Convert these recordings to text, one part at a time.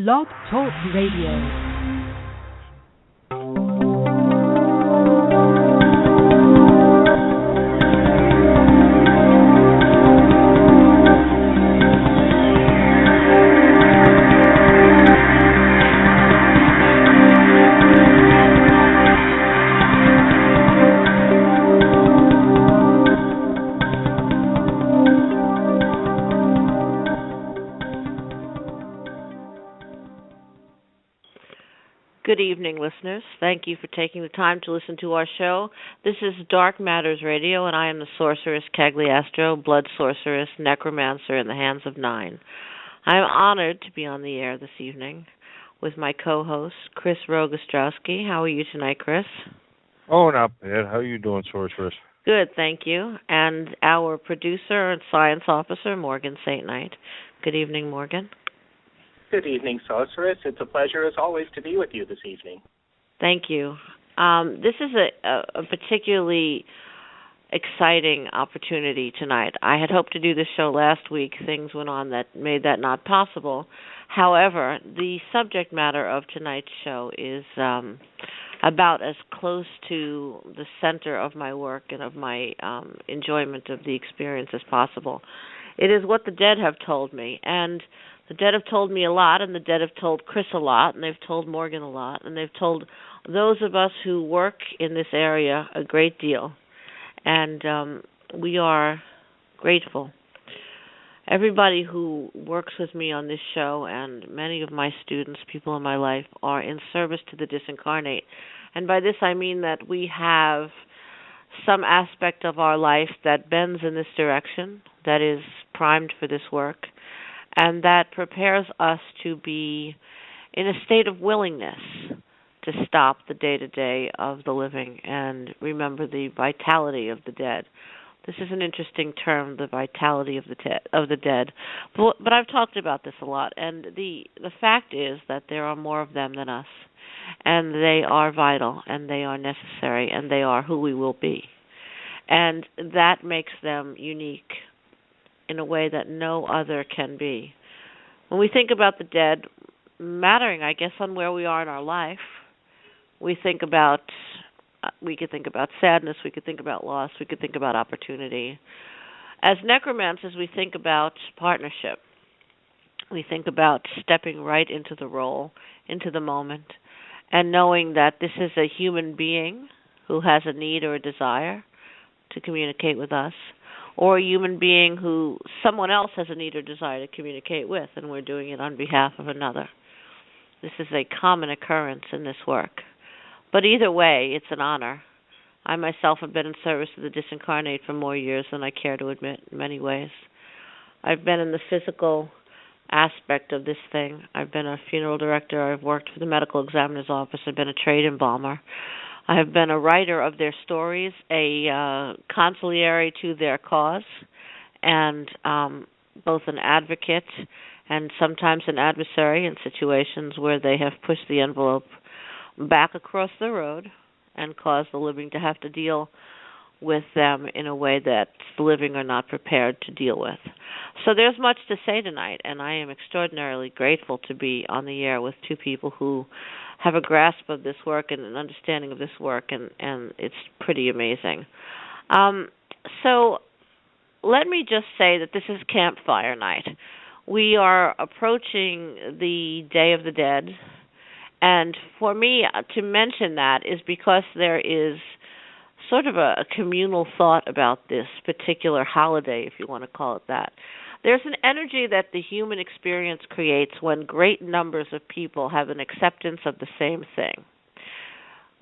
Blog Talk Radio. Good evening, listeners. Thank you for taking the time to listen to our show. This is Dark Matters Radio, and I am the Sorceress Cagliastro, Blood Sorceress, Necromancer in the Hands of Nine. I am honored to be on the air this evening with my co-host, Chris Rogue Ostrowski. How are you tonight, Chris? Oh, not bad. How are you doing, Sorceress? Good, thank you. And our producer and science officer, Morganstknight. Good evening, Morgan. Good evening, Sorceress. It's a pleasure, as always, to be with you this evening. Thank you. This is a particularly exciting opportunity tonight. I had hoped to do this show last week. Things went on that made that not possible. However, the subject matter of tonight's show is about as close to the center of my work and of my enjoyment of the experience as possible. It is what the dead have told me, and the dead have told me a lot, and the dead have told Chris a lot, and they've told Morgan a lot, and they've told those of us who work in this area a great deal. And we are grateful. Everybody who works with me on this show and many of my students, people in my life, are in service to the Disincarnate. And by this I mean that we have some aspect of our life that bends in this direction, that is primed for this work, and that prepares us to be in a state of willingness to stop the day-to-day of the living and remember the vitality of the dead. This is an interesting term, the vitality of the dead. But I've talked about this a lot, and the fact is that there are more of them than us, and they are vital, and they are necessary, and they are who we will be. And that makes them unique in a way that no other can be. When we think about the dead, mattering, I guess, on where we are in our life, we could think about sadness, we could think about loss, we could think about opportunity. As necromancers, we think about partnership. We think about stepping right into the role, into the moment, and knowing that this is a human being who has a need or a desire to communicate with us, or a human being who someone else has a need or desire to communicate with, and we're doing it on behalf of another. This is a common occurrence in this work. But either way, it's an honor. I myself have been in service to the Disincarnate for more years than I care to admit in many ways. I've been in the physical aspect of this thing. I've been a funeral director. I've worked for the medical examiner's office. I've been a trade embalmer. I have been a writer of their stories, a consigliere to their cause, and both an advocate and sometimes an adversary in situations where they have pushed the envelope back across the road and caused the living to have to deal with them in a way that the living are not prepared to deal with. So there's much to say tonight, and I am extraordinarily grateful to be on the air with two people who have a grasp of this work and an understanding of this work, and it's pretty amazing. So let me just say that this is campfire night. We are approaching the Day of the Dead, and for me to mention that is because there is sort of a communal thought about this particular holiday, if you want to call it that. There's an energy that the human experience creates when great numbers of people have an acceptance of the same thing.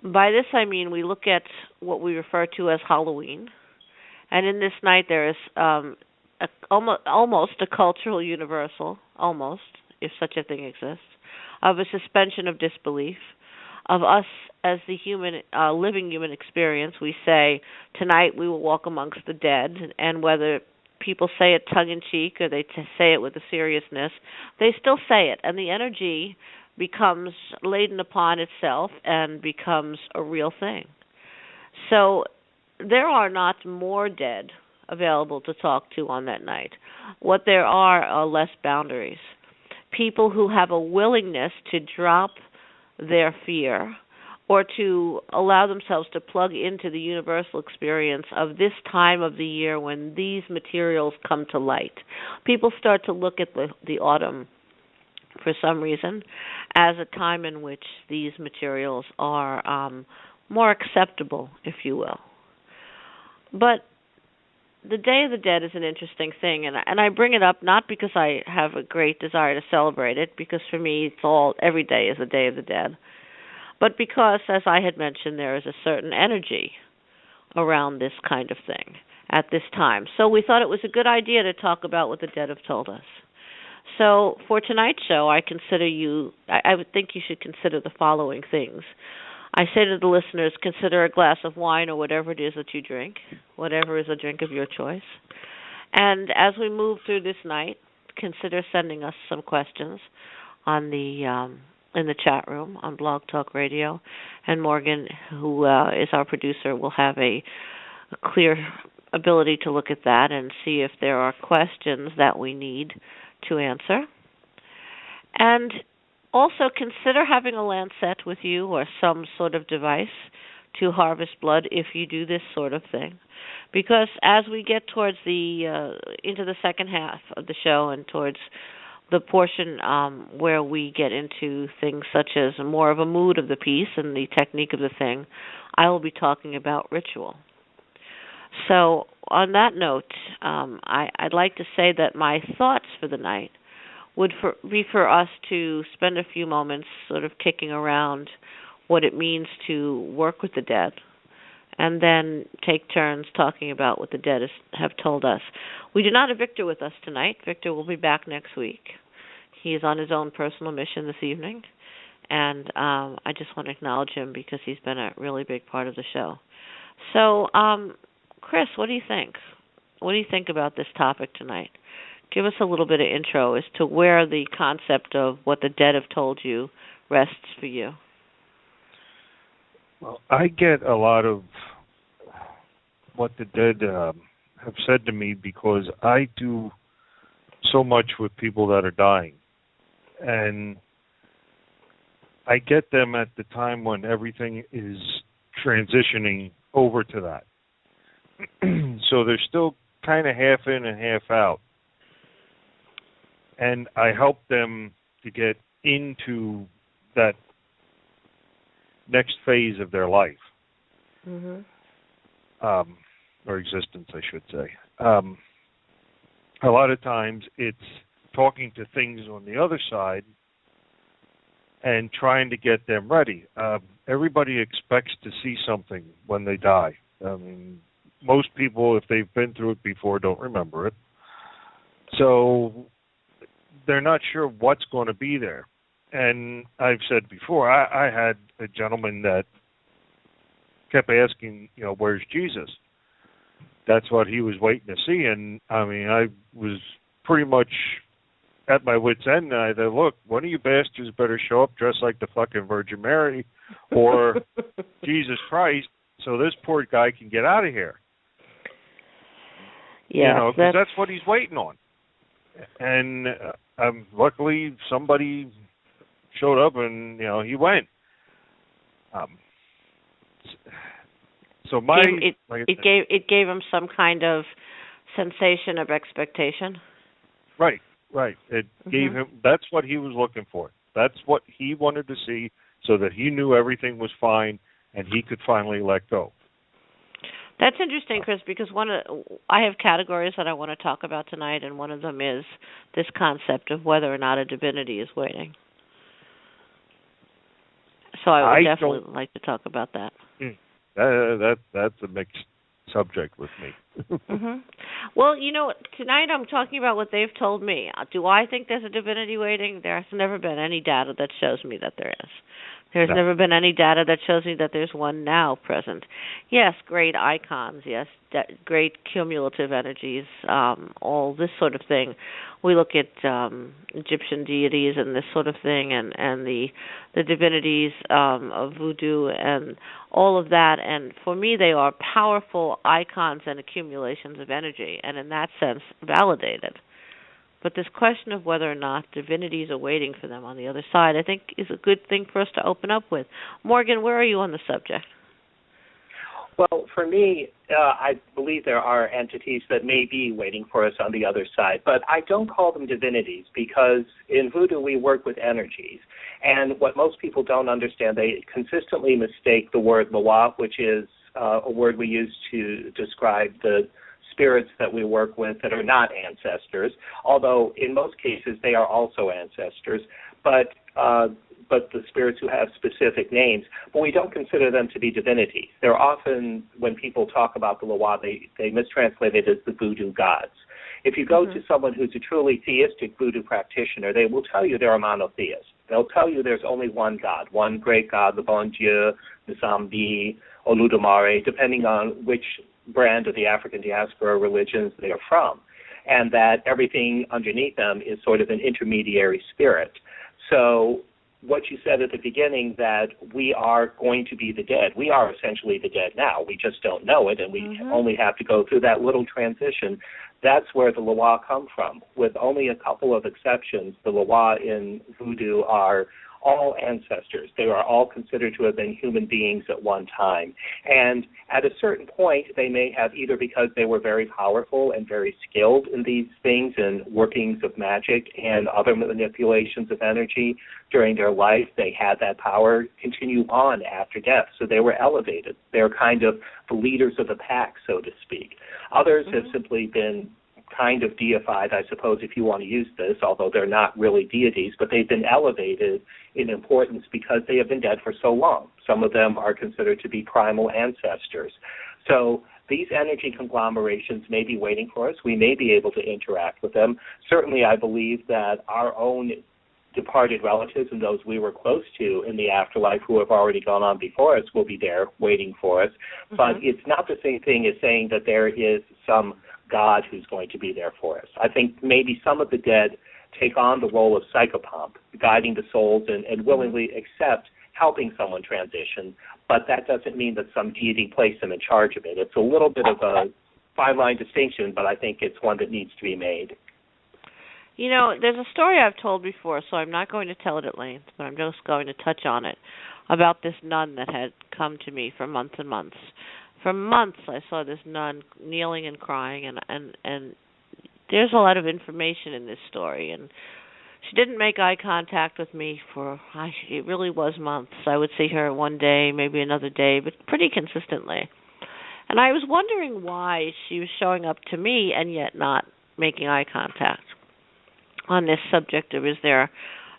By this I mean we look at what we refer to as Halloween, and in this night there is almost a cultural universal, almost, if such a thing exists, of a suspension of disbelief, of us as the human, living human experience. We say, tonight we will walk amongst the dead, and whether people say it tongue-in-cheek or they say it with a seriousness, they still say it, and the energy becomes laden upon itself and becomes a real thing. So there are not more dead available to talk to on that night. What there are less boundaries. people who have a willingness to drop their fear or to allow themselves to plug into the universal experience of this time of the year when these materials come to light. People start to look at the autumn, for some reason, as a time in which these materials are more acceptable, if you will. But the Day of the Dead is an interesting thing, and I bring it up not because I have a great desire to celebrate it, because for me every day is the Day of the Dead, but because, as I had mentioned, there is a certain energy around this kind of thing at this time. So we thought it was a good idea to talk about what the dead have told us. So for tonight's show, I would think you should consider the following things. I say to the listeners, consider a glass of wine or whatever it is that you drink, whatever is a drink of your choice. And as we move through this night, consider sending us some questions on in the chat room on Blog Talk Radio. And Morgan, who is our producer, will have a clear ability to look at that and see if there are questions that we need to answer. And also consider having a lancet with you or some sort of device to harvest blood if you do this sort of thing. Because as we get towards into the second half of the show and towards the portion where we get into things such as more of a mood of the piece and the technique of the thing, I will be talking about ritual. So on that note, I'd like to say that my thoughts for the night would be for us to spend a few moments sort of kicking around what it means to work with the dead, and then take turns talking about what the dead have told us. We do not have Victor with us tonight. Victor will be back next week. He is on his own personal mission this evening, and I just want to acknowledge him because he's been a really big part of the show. So, Chris, what do you think? What do you think about this topic tonight? Give us a little bit of intro as to where the concept of what the dead have told you rests for you. Well, I get a lot of what the dead have said to me because I do so much with people that are dying. And I get them at the time when everything is transitioning over to that. So they're still kind of half in and half out. And I help them to get into that next phase of their life, or existence, I should say. A lot of times it's talking to things on the other side and trying to get them ready. Everybody expects to see something when they die. I mean, most people, if they've been through it before, don't remember it. So they're not sure what's going to be there. And I've said before, I had a gentleman that kept asking, where's Jesus? That's what he was waiting to see. And, I mean, I was pretty much at my wit's end. And I said, look, one of you bastards better show up dressed like the fucking Virgin Mary or Jesus Christ so this poor guy can get out of here. Yeah, because that's what he's waiting on. And luckily somebody showed up and, he went. So it gave him some kind of sensation of expectation. Right. It gave him, that's what he was looking for. That's what he wanted to see so that he knew everything was fine and he could finally let go. That's interesting, Chris, because I have categories that I want to talk about tonight, and one of them is this concept of whether or not a divinity is waiting. So I would definitely like to talk about that. That's a mixed subject with me. Well, tonight I'm talking about what they've told me. Do I think there's a divinity waiting? There's never been any data that shows me that there is. There's never been any data that shows me that there's one now present. Yes, great icons. Yes, great cumulative energies. All this sort of thing. We look at Egyptian deities and this sort of thing, and the divinities of voodoo and all of that. And for me, they are powerful icons and accumulations of energy, and in that sense, validated. but this question of whether or not divinities are waiting for them on the other side, I think, is a good thing for us to open up with. Morgan, where are you on the subject? Well, for me, I believe there are entities that may be waiting for us on the other side, but I don't call them divinities because in voodoo we work with energies. And what most people don't understand, they consistently mistake the word Loa, which is a word we use to describe the spirits that we work with that are not ancestors, although in most cases they are also ancestors, but the spirits who have specific names, but we don't consider them to be divinities. They're often, when people talk about the Loa, they mistranslate it as the voodoo gods. If you go to someone who's a truly theistic voodoo practitioner, they will tell you they're a monotheist. They'll tell you there's only one God, one great God, the Bon Dieu, the Zambi, Oludumare, depending on which brand of the African diaspora religions they are from, and that everything underneath them is sort of an intermediary spirit. So what you said at the beginning, that we are going to be the dead, we are essentially the dead now. We just don't know it, and we only have to go through that little transition. That's where the Loa come from. With only a couple of exceptions, the Loa in voodoo are all ancestors. They are all considered to have been human beings at one time. And at a certain point, they may have, either because they were very powerful and very skilled in these things and workings of magic and other manipulations of energy during their life, they had that power continue on after death. So they were elevated. They're kind of the leaders of the pack, so to speak. Others have simply been kind of deified, I suppose, if you want to use this, although they're not really deities, but they've been elevated in importance because they have been dead for so long. Some of them are considered to be primal ancestors. So these energy conglomerations may be waiting for us. We may be able to interact with them. Certainly, I believe that our own departed relatives and those we were close to in the afterlife who have already gone on before us will be there waiting for us. But it's not the same thing as saying that there is some God who's going to be there for us. I think maybe some of the dead take on the role of psychopomp, guiding the souls and willingly accept helping someone transition, but that doesn't mean that some deity placed them in charge of it. It's a little bit of a fine-line distinction, but I think it's one that needs to be made. You know, there's a story I've told before, so I'm not going to tell it at length, but I'm just going to touch on it, about this nun that had come to me for months and months. For months, I saw this nun kneeling and crying, and there's a lot of information in this story. And she didn't make eye contact with me it really was months. I would see her one day, maybe another day, but pretty consistently. And I was wondering why she was showing up to me and yet not making eye contact on this subject of, is there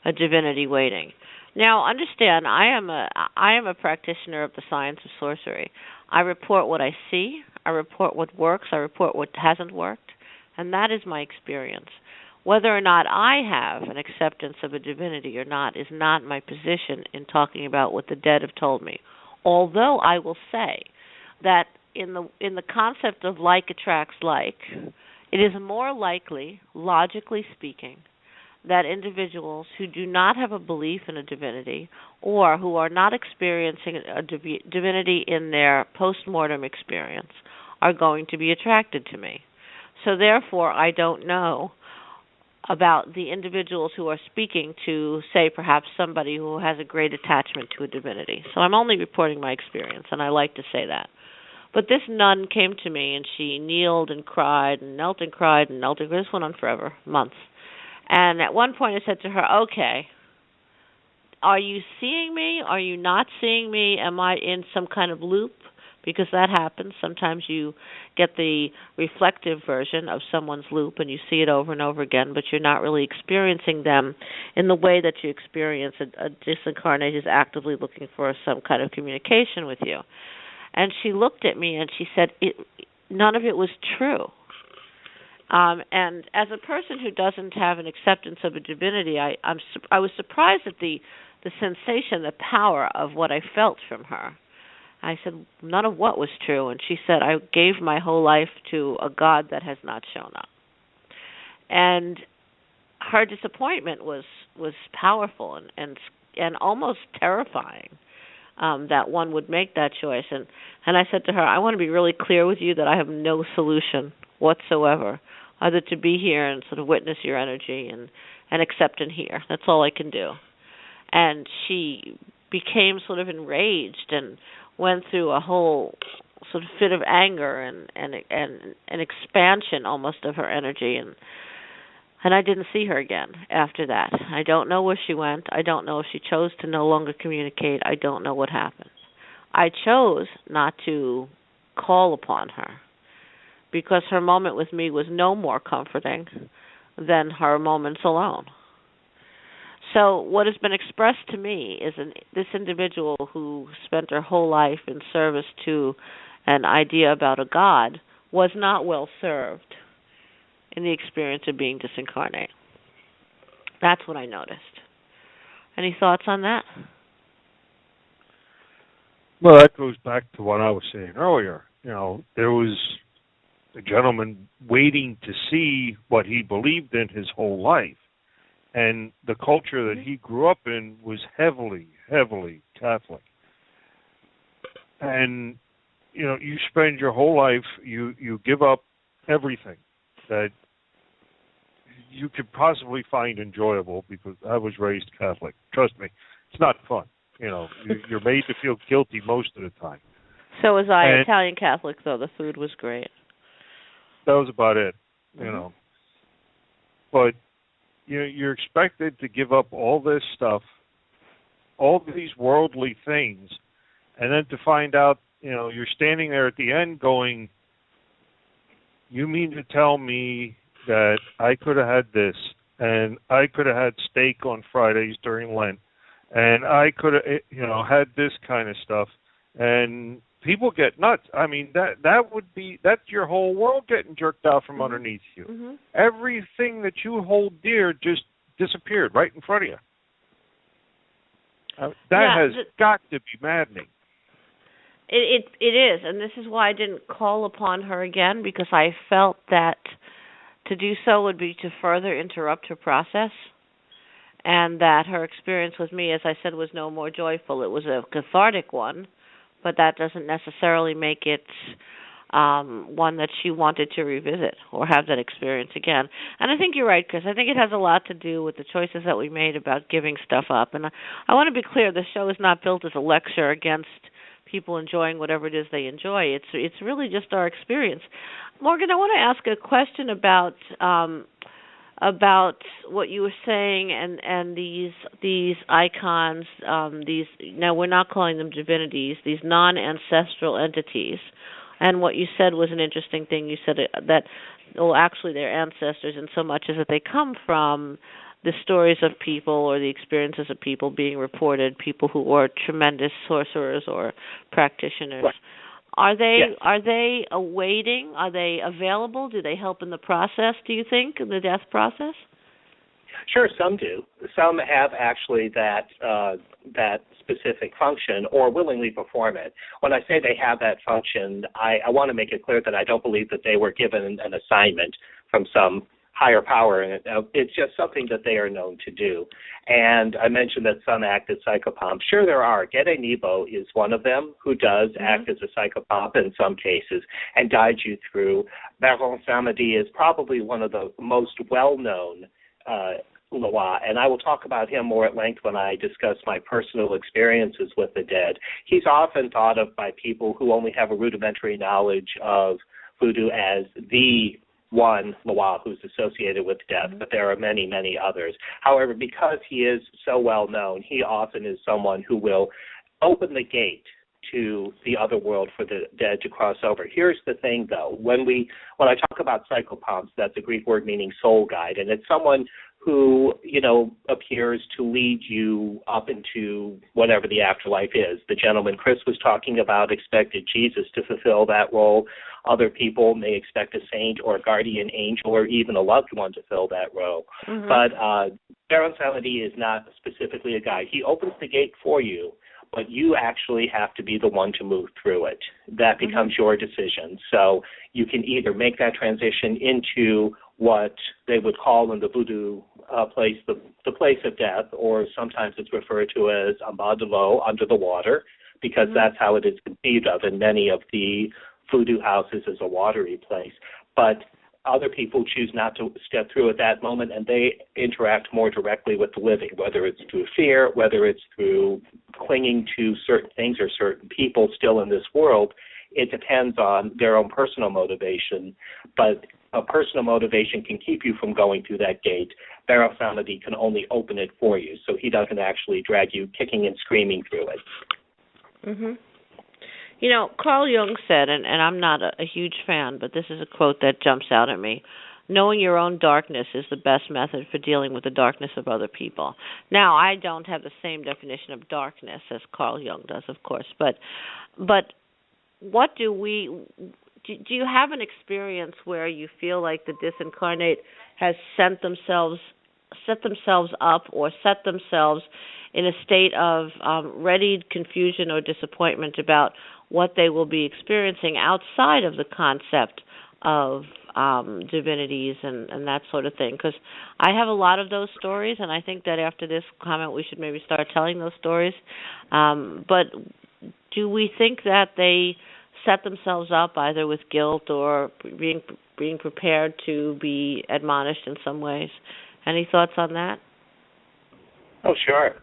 a divinity waiting? Now, understand, I am a practitioner of the science of sorcery. I report what I see, I report what works, I report what hasn't worked, and that is my experience. Whether or not I have an acceptance of a divinity or not is not my position in talking about what the dead have told me. Although I will say that in the concept of like attracts like, it is more likely, logically speaking, that individuals who do not have a belief in a divinity or who are not experiencing a divinity in their post-mortem experience are going to be attracted to me. So therefore, I don't know about the individuals who are speaking to, say, perhaps somebody who has a great attachment to a divinity. So I'm only reporting my experience, and I like to say that. But this nun came to me, and she kneeled and cried and knelt and cried and knelt and cried. This went on forever, months. And at one point I said to her, okay, are you seeing me? Are you not seeing me? Am I in some kind of loop? Because that happens. Sometimes you get the reflective version of someone's loop and you see it over and over again, but you're not really experiencing them in the way that you experience a disincarnate is actively looking for some kind of communication with you. And she looked at me and she said, none of it was true. And as a person who doesn't have an acceptance of a divinity, I was surprised at the sensation, the power of what I felt from her. I said, none of what was true. And she said, I gave my whole life to a God that has not shown up. And her disappointment was powerful and almost terrifying, that one would make that choice. And I said to her, I want to be really clear with you that I have no solution whatsoever other to be here and sort of witness your energy and accept and hear. That's all I can do. And she became sort of enraged and went through a whole sort of fit of anger and an expansion almost of her energy, and I didn't see her again after that. I don't know where she went. I don't know if she chose to no longer communicate. I don't know what happened. I chose not to call upon her because her moment with me was no more comforting than her moments alone. So what has been expressed to me is this individual who spent her whole life in service to an idea about a God was not well served in the experience of being disincarnate. That's what I noticed. Any thoughts on that? Well, that goes back to what I was saying earlier. There was a gentleman waiting to see what he believed in his whole life. And the culture that he grew up in was heavily, heavily Catholic. And, you spend your whole life, you give up everything that you could possibly find enjoyable, because I was raised Catholic. Trust me, it's not fun. You're made to feel guilty most of the time. So was I. And Italian Catholic, though. The food was great. That was about it, But you're expected to give up all this stuff, all these worldly things, and then to find out, you're standing there at the end going, you mean to tell me that I could have had this, and I could have had steak on Fridays during Lent, and I could have, had this kind of stuff, and people get nuts. I mean, that's your whole world getting jerked out from underneath you. Mm-hmm. Everything that you hold dear just disappeared right in front of you. That has got to be maddening. It is, and this is why I didn't call upon her again, because I felt that to do so would be to further interrupt her process, and that her experience with me, as I said, was no more joyful. It was a cathartic one, but that doesn't necessarily make it one that she wanted to revisit or have that experience again. And I think you're right, Chris. I think it has a lot to do with the choices that we made about giving stuff up. And I want to be clear, the show is not built as a lecture against people enjoying whatever it is they enjoy. It's really just our experience. Morgan, I want to ask a question about what you were saying and these icons, these, now we're not calling them divinities, these non-ancestral entities. And what you said was an interesting thing. You said that, well, actually they're ancestors in so much as that they come from the stories of people or the experiences of people being reported, people who are tremendous sorcerers or practitioners. Right. Are they awaiting? Are they available? Do they help in the process, do you think, in the death process? Sure, some do. Some have actually that specific function or willingly perform it. When I say they have that function, I want to make it clear that I don't believe that they were given an assignment from some higher power. It's just something that they are known to do. And I mentioned that some act as psychopomps. Sure, there are. Gede Nebo is one of them who does act as a psychopomp in some cases and guides you through. Baron Samedi is probably one of the most well-known Loa, and I will talk about him more at length when I discuss my personal experiences with the dead. He's often thought of by people who only have a rudimentary knowledge of voodoo as the one Loa who's associated with death, but there are many, many others. However, because he is so well known, he often is someone who will open the gate to the other world for the dead to cross over. Here's the thing, though. When I talk about psychopomps, that's a Greek word meaning soul guide, and it's someone who, appears to lead you up into whatever the afterlife is. The gentleman Chris was talking about expected Jesus to fulfill that role. Other people may expect a saint or a guardian angel or even a loved one to fill that role. Mm-hmm. But Baron Samedi is not specifically a guide. He opens the gate for you, but you actually have to be the one to move through it. That becomes your decision. So you can either make that transition into what they would call in the voodoo place, the place of death, or sometimes it's referred to as en bas de l'eau, under the water, because that's how it is conceived of in many of the voodoo houses as a watery place. But other people choose not to step through at that moment, and they interact more directly with the living, whether it's through fear, whether it's through clinging to certain things or certain people still in this world. It depends on their own personal motivation, but a personal motivation can keep you from going through that gate. Baphomet can only open it for you, so he doesn't actually drag you kicking and screaming through it. Mhm. You know, Carl Jung said, and I'm not a huge fan, but this is a quote that jumps out at me: knowing your own darkness is the best method for dealing with the darkness of other people. Now, I don't have the same definition of darkness as Carl Jung does, of course, but what do you have an experience where you feel like the disincarnate has set themselves up or set themselves in a state of readied confusion or disappointment about what they will be experiencing outside of the concept of divinities and that sort of thing? Because I have a lot of those stories, and I think that after this comment we should maybe start telling those stories. But do we think that they set themselves up either with guilt or being prepared to be admonished in some ways? Any thoughts on that? Oh, sure.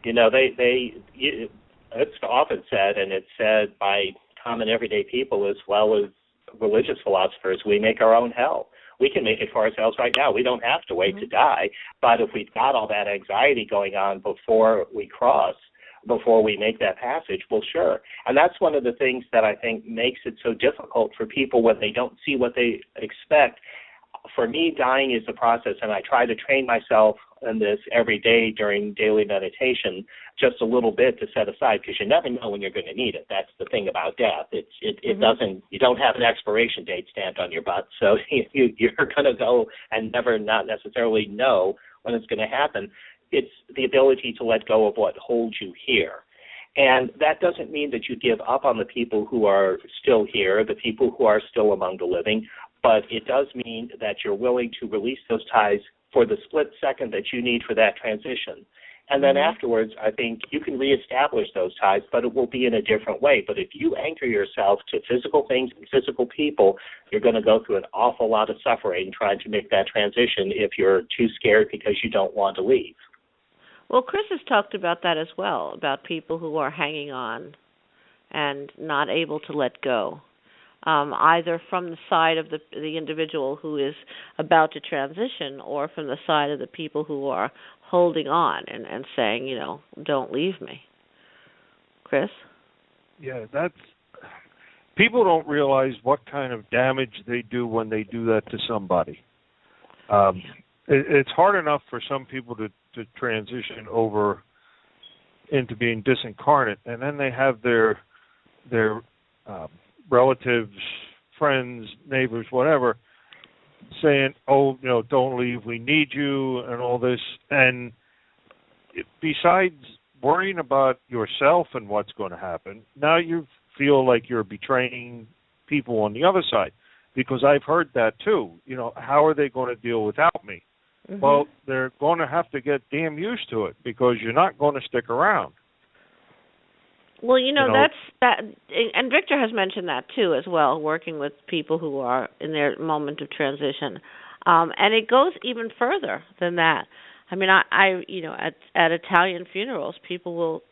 You know, it's often said, and it's said by common everyday people as well as religious philosophers, we make our own hell. We can make it for ourselves right now. We don't have to wait to die. But if we've got all that anxiety going on before we make that passage, well, sure. And that's one of the things that I think makes it so difficult for people when they don't see what they expect. For me, dying is a process, and I try to train myself in this every day during daily meditation, just a little bit to set aside, because you never know when you're going to need it. That's the thing about death. It doesn't. You don't have an expiration date stamped on your butt, so you're going to go and not necessarily know when it's going to happen. It's the ability to let go of what holds you here. And that doesn't mean that you give up on the people who are still here, the people who are still among the living, but it does mean that you're willing to release those ties for the split second that you need for that transition. And then afterwards, I think you can reestablish those ties, but it will be in a different way. But if you anchor yourself to physical things and physical people, you're going to go through an awful lot of suffering trying to make that transition if you're too scared because you don't want to leave. Well, Chris has talked about that as well, about people who are hanging on and not able to let go, either from the side of the individual who is about to transition or from the side of the people who are holding on and saying, you know, don't leave me. Chris? Yeah, people don't realize what kind of damage they do when they do that to somebody. It's hard enough for some people to transition over into being disincarnate, and then they have their relatives, friends, neighbors, whatever, saying, oh, you know, don't leave, we need you, and all this. And besides worrying about yourself and what's going to happen, now you feel like you're betraying people on the other side, because I've heard that too. You know, how are they going to deal without me? Mm-hmm. Well, they're going to have to get damn used to it, because you're not going to stick around. Well, you know, that's that, and Victor has mentioned that too as well, working with people who are in their moment of transition, and it goes even further than that. I mean, I you know, at Italian funerals, people will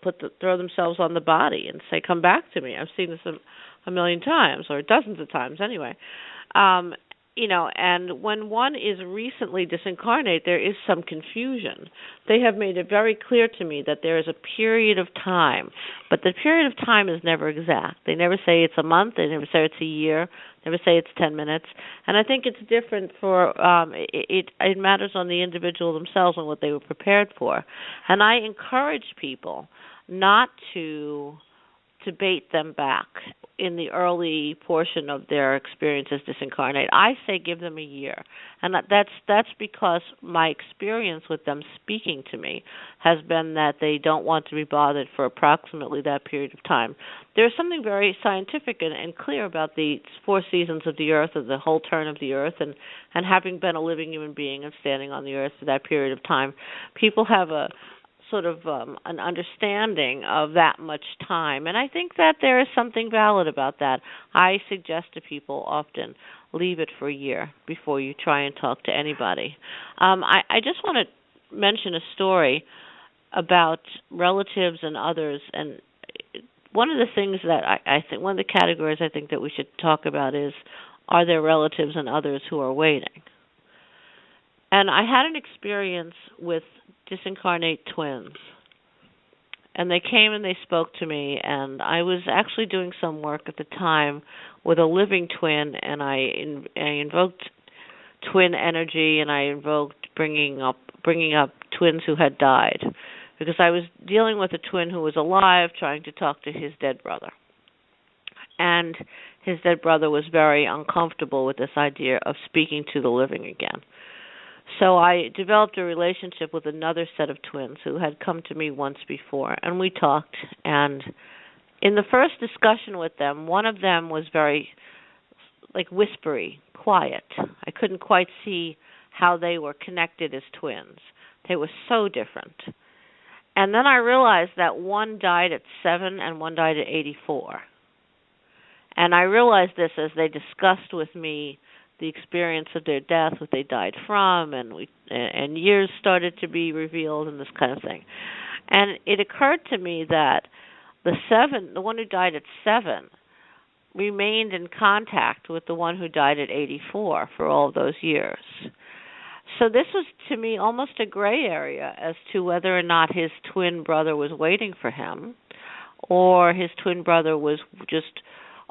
throw themselves on the body and say, "Come back to me." I've seen this a million times, or dozens of times, anyway. You know, and when one is recently disincarnate, there is some confusion. They have made it very clear to me that there is a period of time, but the period of time is never exact. They never say it's a month, they never say it's a year, never say it's 10 minutes. And I think it's different for, it matters on the individual themselves and what they were prepared for. And I encourage people not to bait them back in the early portion of their experience as disincarnate. I say give them a year, and that's because my experience with them speaking to me has been that they don't want to be bothered for approximately that period of time. There's something very scientific and clear about the 4 seasons of the earth, or the whole turn of the earth, and having been a living human being and standing on the earth for that period of time. People have a sort of an understanding of that much time. And I think that there is something valid about that. I suggest to people often, leave it for a year before you try and talk to anybody. I just want to mention a story about relatives and others, and one of the things that I think, one of the categories I think that we should talk about is, are there relatives and others who are waiting? And I had an experience with disincarnate twins. And they came and they spoke to me, and I was actually doing some work at the time with a living twin, and I invoked twin energy, and I invoked bringing up twins who had died, because I was dealing with a twin who was alive, trying to talk to his dead brother. And his dead brother was very uncomfortable with this idea of speaking to the living again. So I developed a relationship with another set of twins who had come to me once before, and we talked. And in the first discussion with them, one of them was very, whispery, quiet. I couldn't quite see how they were connected as twins. They were so different. And then I realized that one died at 7 and one died at 84. And I realized this as they discussed with me the experience of their death, what they died from, and years started to be revealed and this kind of thing. And it occurred to me that the one who died at 7, remained in contact with the one who died at 84 for all of those years. So this was, to me, almost a gray area as to whether or not his twin brother was waiting for him, or his twin brother was just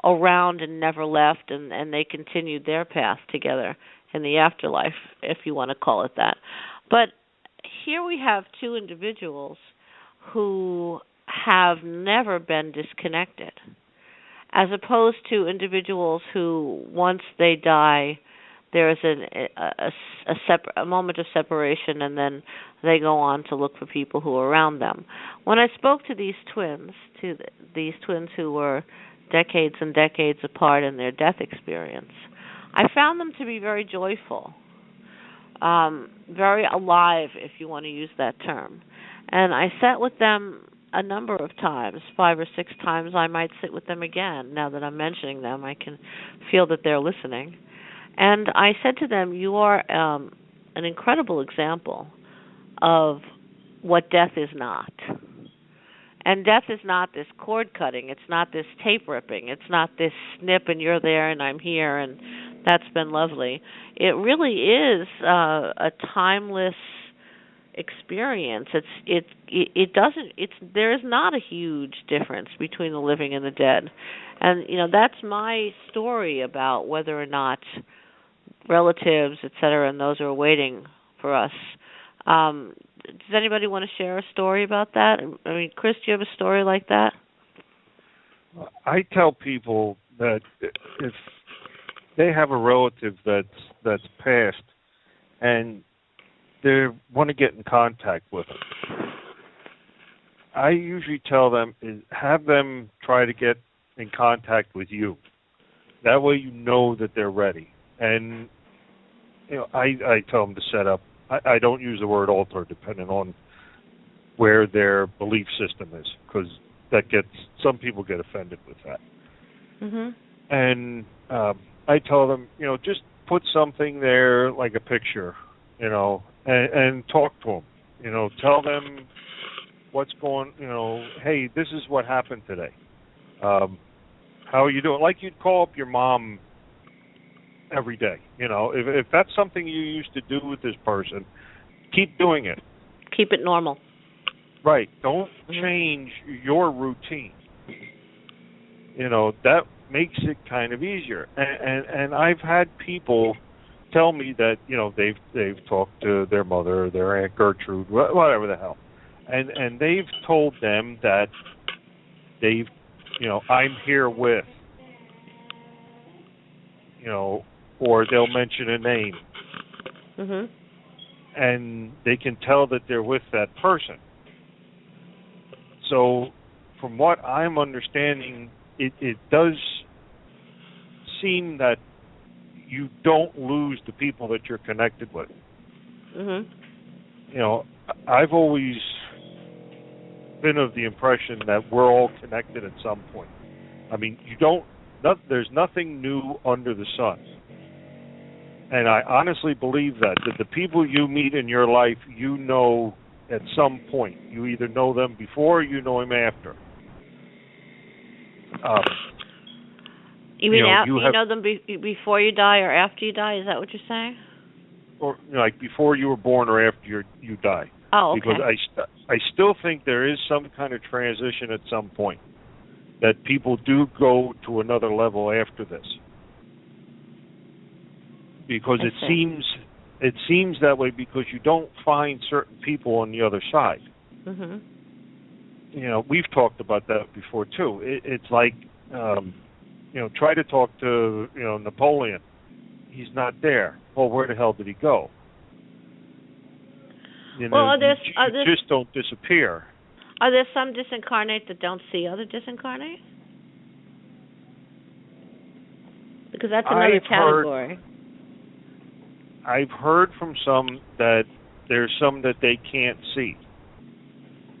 around and never left, and they continued their path together in the afterlife, if you want to call it that. But here we have two individuals who have never been disconnected, as opposed to individuals who, once they die, there is a moment of separation, and then they go on to look for people who are around them. When I spoke to these twins who were decades and decades apart in their death experience, I found them to be very joyful, very alive, if you want to use that term. And I sat with them a number of times, 5 or 6 times. I might sit with them again. Now that I'm mentioning them, I can feel that they're listening. And I said to them, you are an incredible example of what death is not. And death is not this cord cutting. It's not this tape ripping. It's not this snip and you're there and I'm here and that's been lovely. It really is a timeless experience. There is not a huge difference between the living and the dead. And that's my story about whether or not relatives, etc., and those who are waiting for us. Does anybody want to share a story about that? I mean, Chris, do you have a story like that? I tell people that if they have a relative that's passed and they want to get in contact with them, I usually tell them is have them try to get in contact with you. That way you know that they're ready. And I tell them to set up. I don't use the word altar, depending on where their belief system is, because some people get offended with that. Mm-hmm. And I tell them, just put something there like a picture, and talk to them. Tell them what's going. Hey, this is what happened today. How are you doing? Like you'd call up your mom every day. If that's something you used to do with this person, keep doing it. Keep it normal. Right. Don't change your routine. That makes it kind of easier. And I've had people tell me that they've talked to their mother, their Aunt Gertrude, whatever the hell, and they've told them that I'm here with. Or they'll mention a name. Mm-hmm. And they can tell that they're with that person. So from what I'm understanding, it does seem that you don't lose the people that you're connected with. Mm-hmm. I've always been of the impression that we're all connected at some point. I mean, there's nothing new under the sun. And I honestly believe that the people you meet in your life, you know at some point. You either know them before or you know them after. You mean you know them before you die or after you die? Is that what you're saying? Or like before you were born or after you die. Oh, okay. Because I still think there is some kind of transition at some point, that people do go to another level after this. Because it seems that way because you don't find certain people on the other side. Mhm. You know, we've talked about that before too. It's like, try to talk to Napoleon. He's not there. Well, where the hell did he go? You just don't disappear. Are there some disincarnate that don't see other disincarnate? Because that's another category. I've heard from some that there's some that they can't see.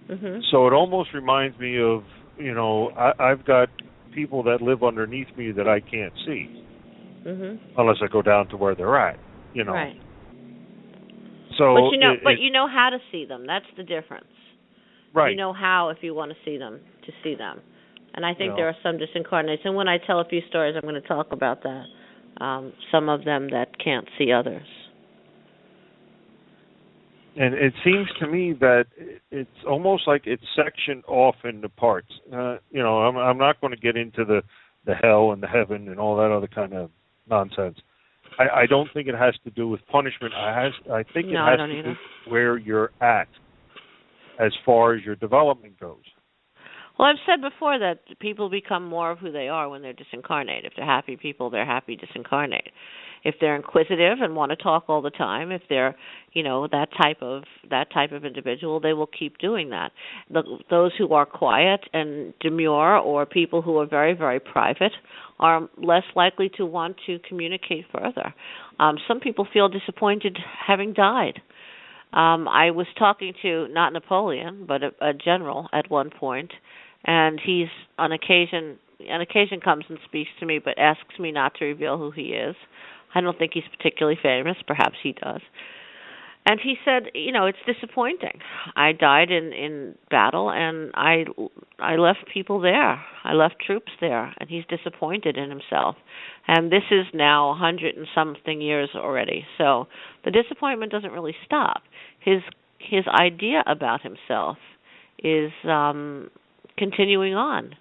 Mm-hmm. So it almost reminds me of, I've got people that live underneath me that I can't see. Mm-hmm. Unless I go down to where they're at, Right. So, but you know how to see them. That's the difference. Right. You know how, if you want to see them, to see them. And I think there are some disincarnates. And when I tell a few stories, I'm going to talk about that. Some of them that can't see others. And it seems to me that it's almost like it's sectioned off into parts. I'm not going to get into the hell and the heaven and all that other kind of nonsense. I don't think it has to do with punishment. I think it has to do with where you're at as far as your development goes. Well, I've said before that people become more of who they are when they're disincarnate. If they're happy people, they're happy disincarnate. If they're inquisitive and want to talk all the time, if they're, that type of individual, they will keep doing that. Those who are quiet and demure, or people who are very, very private, are less likely to want to communicate further. Some people feel disappointed having died. I was talking to, not Napoleon, but a general at one point, and he's on occasion comes and speaks to me, but asks me not to reveal who he is. I don't think he's particularly famous. Perhaps he does. And he said, it's disappointing. I died in battle, and I left people there. I left troops there, and he's disappointed in himself. And this is now 100 and something years already. So the disappointment doesn't really stop. His idea about himself is continuing on.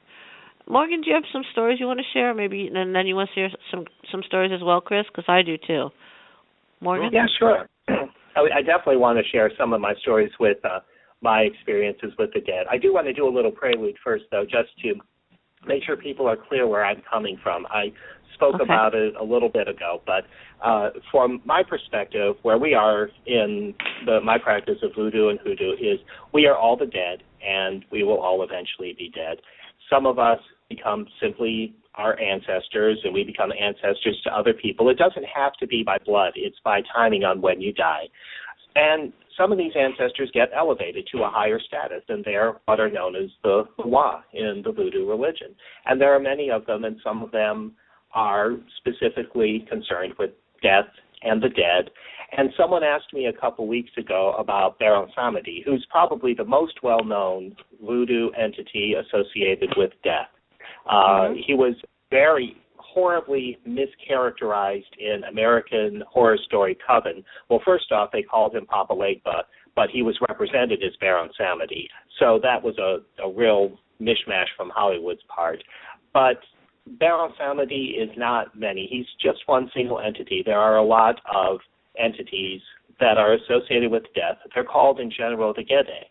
Morgan, do you have some stories you want to share? Maybe, and then you want to share some stories as well, Chris, because I do too. Morgan? Yeah, sure. I definitely want to share some of my stories with my experiences with the dead. I do want to do a little prelude first, though, just to make sure people are clear where I'm coming from. I spoke about it a little bit ago, but from my perspective, where we are in my practice of voodoo and hoodoo is we are all the dead, and we will all eventually be dead. Some of us become simply our ancestors, and we become ancestors to other people. It doesn't have to be by blood. It's by timing on when you die. And some of these ancestors get elevated to a higher status, and they're what are known as the Wa in the voodoo religion. And there are many of them, and some of them are specifically concerned with death and the dead. And someone asked me a couple weeks ago about Baron Samedi, who's probably the most well-known voodoo entity associated with death. He was very horribly mischaracterized in American Horror Story Coven. Well, first off, they called him Papa Legba, but he was represented as Baron Samedi. So that was a real mishmash from Hollywood's part. But Baron Samedi is not many. He's just one single entity. There are a lot of entities that are associated with death. They're called in general the Gede.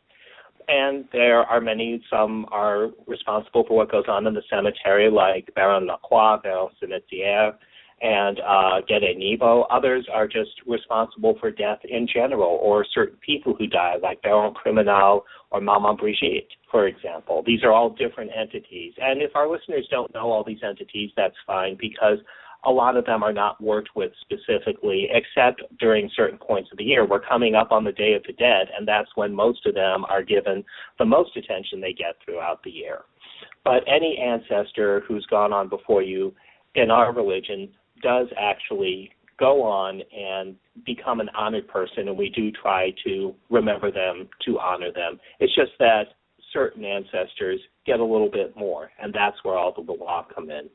And there are many, some are responsible for what goes on in the cemetery, like Baron Lacroix, Baron Cimetière, and Gede Nebo. Others are just responsible for death in general, or certain people who die, like Baron Criminal or Maman Brigitte, for example. These are all different entities. And if our listeners don't know all these entities, that's fine, because a lot of them are not worked with specifically, except during certain points of the year. We're coming up on the Day of the Dead, and that's when most of them are given the most attention they get throughout the year. But any ancestor who's gone on before you in our religion does actually go on and become an honored person, and we do try to remember them, to honor them. It's just that certain ancestors get a little bit more, and that's where all the law come in.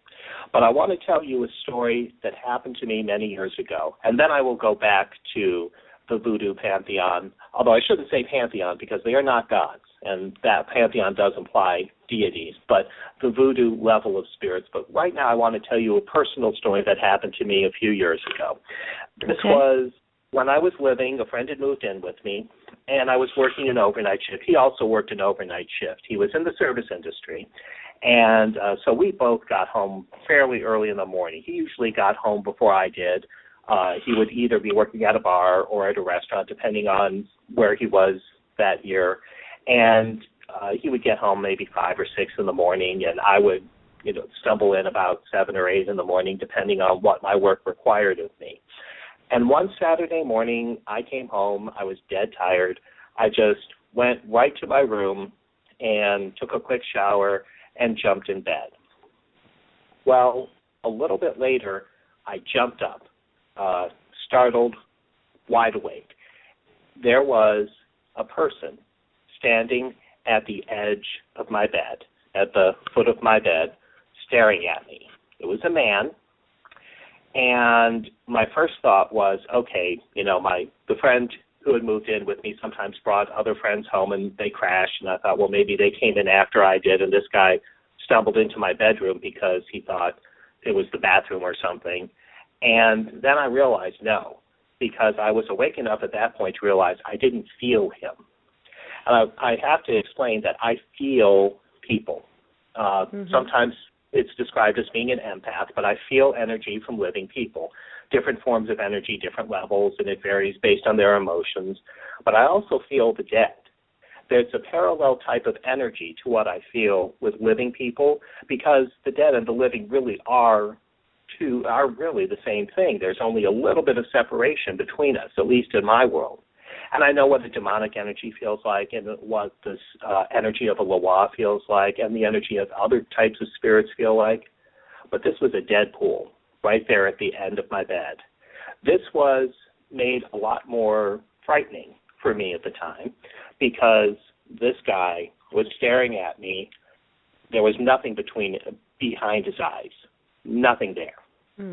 But I want to tell you a story that happened to me many years ago, and then I will go back to the voodoo pantheon, although I shouldn't say pantheon because they are not gods, and that pantheon does imply deities, but the voodoo level of spirits. But right now I want to tell you a personal story that happened to me a few years ago. This was when I was living, a friend had moved in with me, and I was working an overnight shift. He also worked an overnight shift. He was in the service industry, and so we both got home fairly early in the morning. He usually got home before I did. He would either be working at a bar or at a restaurant, depending on where he was that year. And he would get home maybe 5 or 6 in the morning, and I would, stumble in about 7 or 8 in the morning, depending on what my work required of me. And one Saturday morning, I came home. I was dead tired. I just went right to my room and took a quick shower and jumped in bed. Well, a little bit later, I jumped up. Startled, wide awake. There was a person standing at the edge of my bed, at the foot of my bed, staring at me. It was a man, and my first thought was, okay, the friend who had moved in with me sometimes brought other friends home and they crashed, and I thought, well, maybe they came in after I did, and this guy stumbled into my bedroom because he thought it was the bathroom or something. And then I realized no, because I was awake enough at that point to realize I didn't feel him. And I have to explain that I feel people. Sometimes it's described as being an empath, but I feel energy from living people, different forms of energy, different levels, and it varies based on their emotions. But I also feel the dead. There's a parallel type of energy to what I feel with living people, because the dead and the living really are really the same thing. There's only a little bit of separation between us, at least in my world. And I know what the demonic energy feels like, and what this energy of a Loa feels like, and the energy of other types of spirits feel like. But this was a dead pool right there at the end of my bed. This was made a lot more frightening for me at the time, because this guy was staring at me. There was nothing behind his eyes. Nothing there.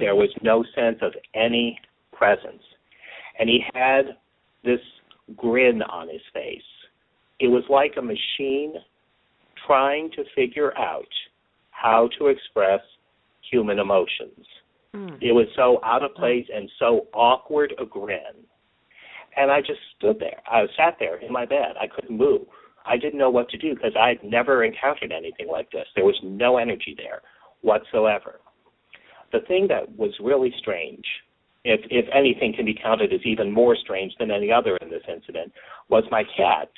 There was no sense of any presence. And he had this grin on his face. It was like a machine trying to figure out how to express human emotions. It was so out of place and so awkward a grin. And I just stood there. I sat there in my bed. I couldn't move. I didn't know what to do because I had never encountered anything like this. There was no energy there whatsoever. The thing that was really strange, if anything can be counted as even more strange than any other in this incident, was my cat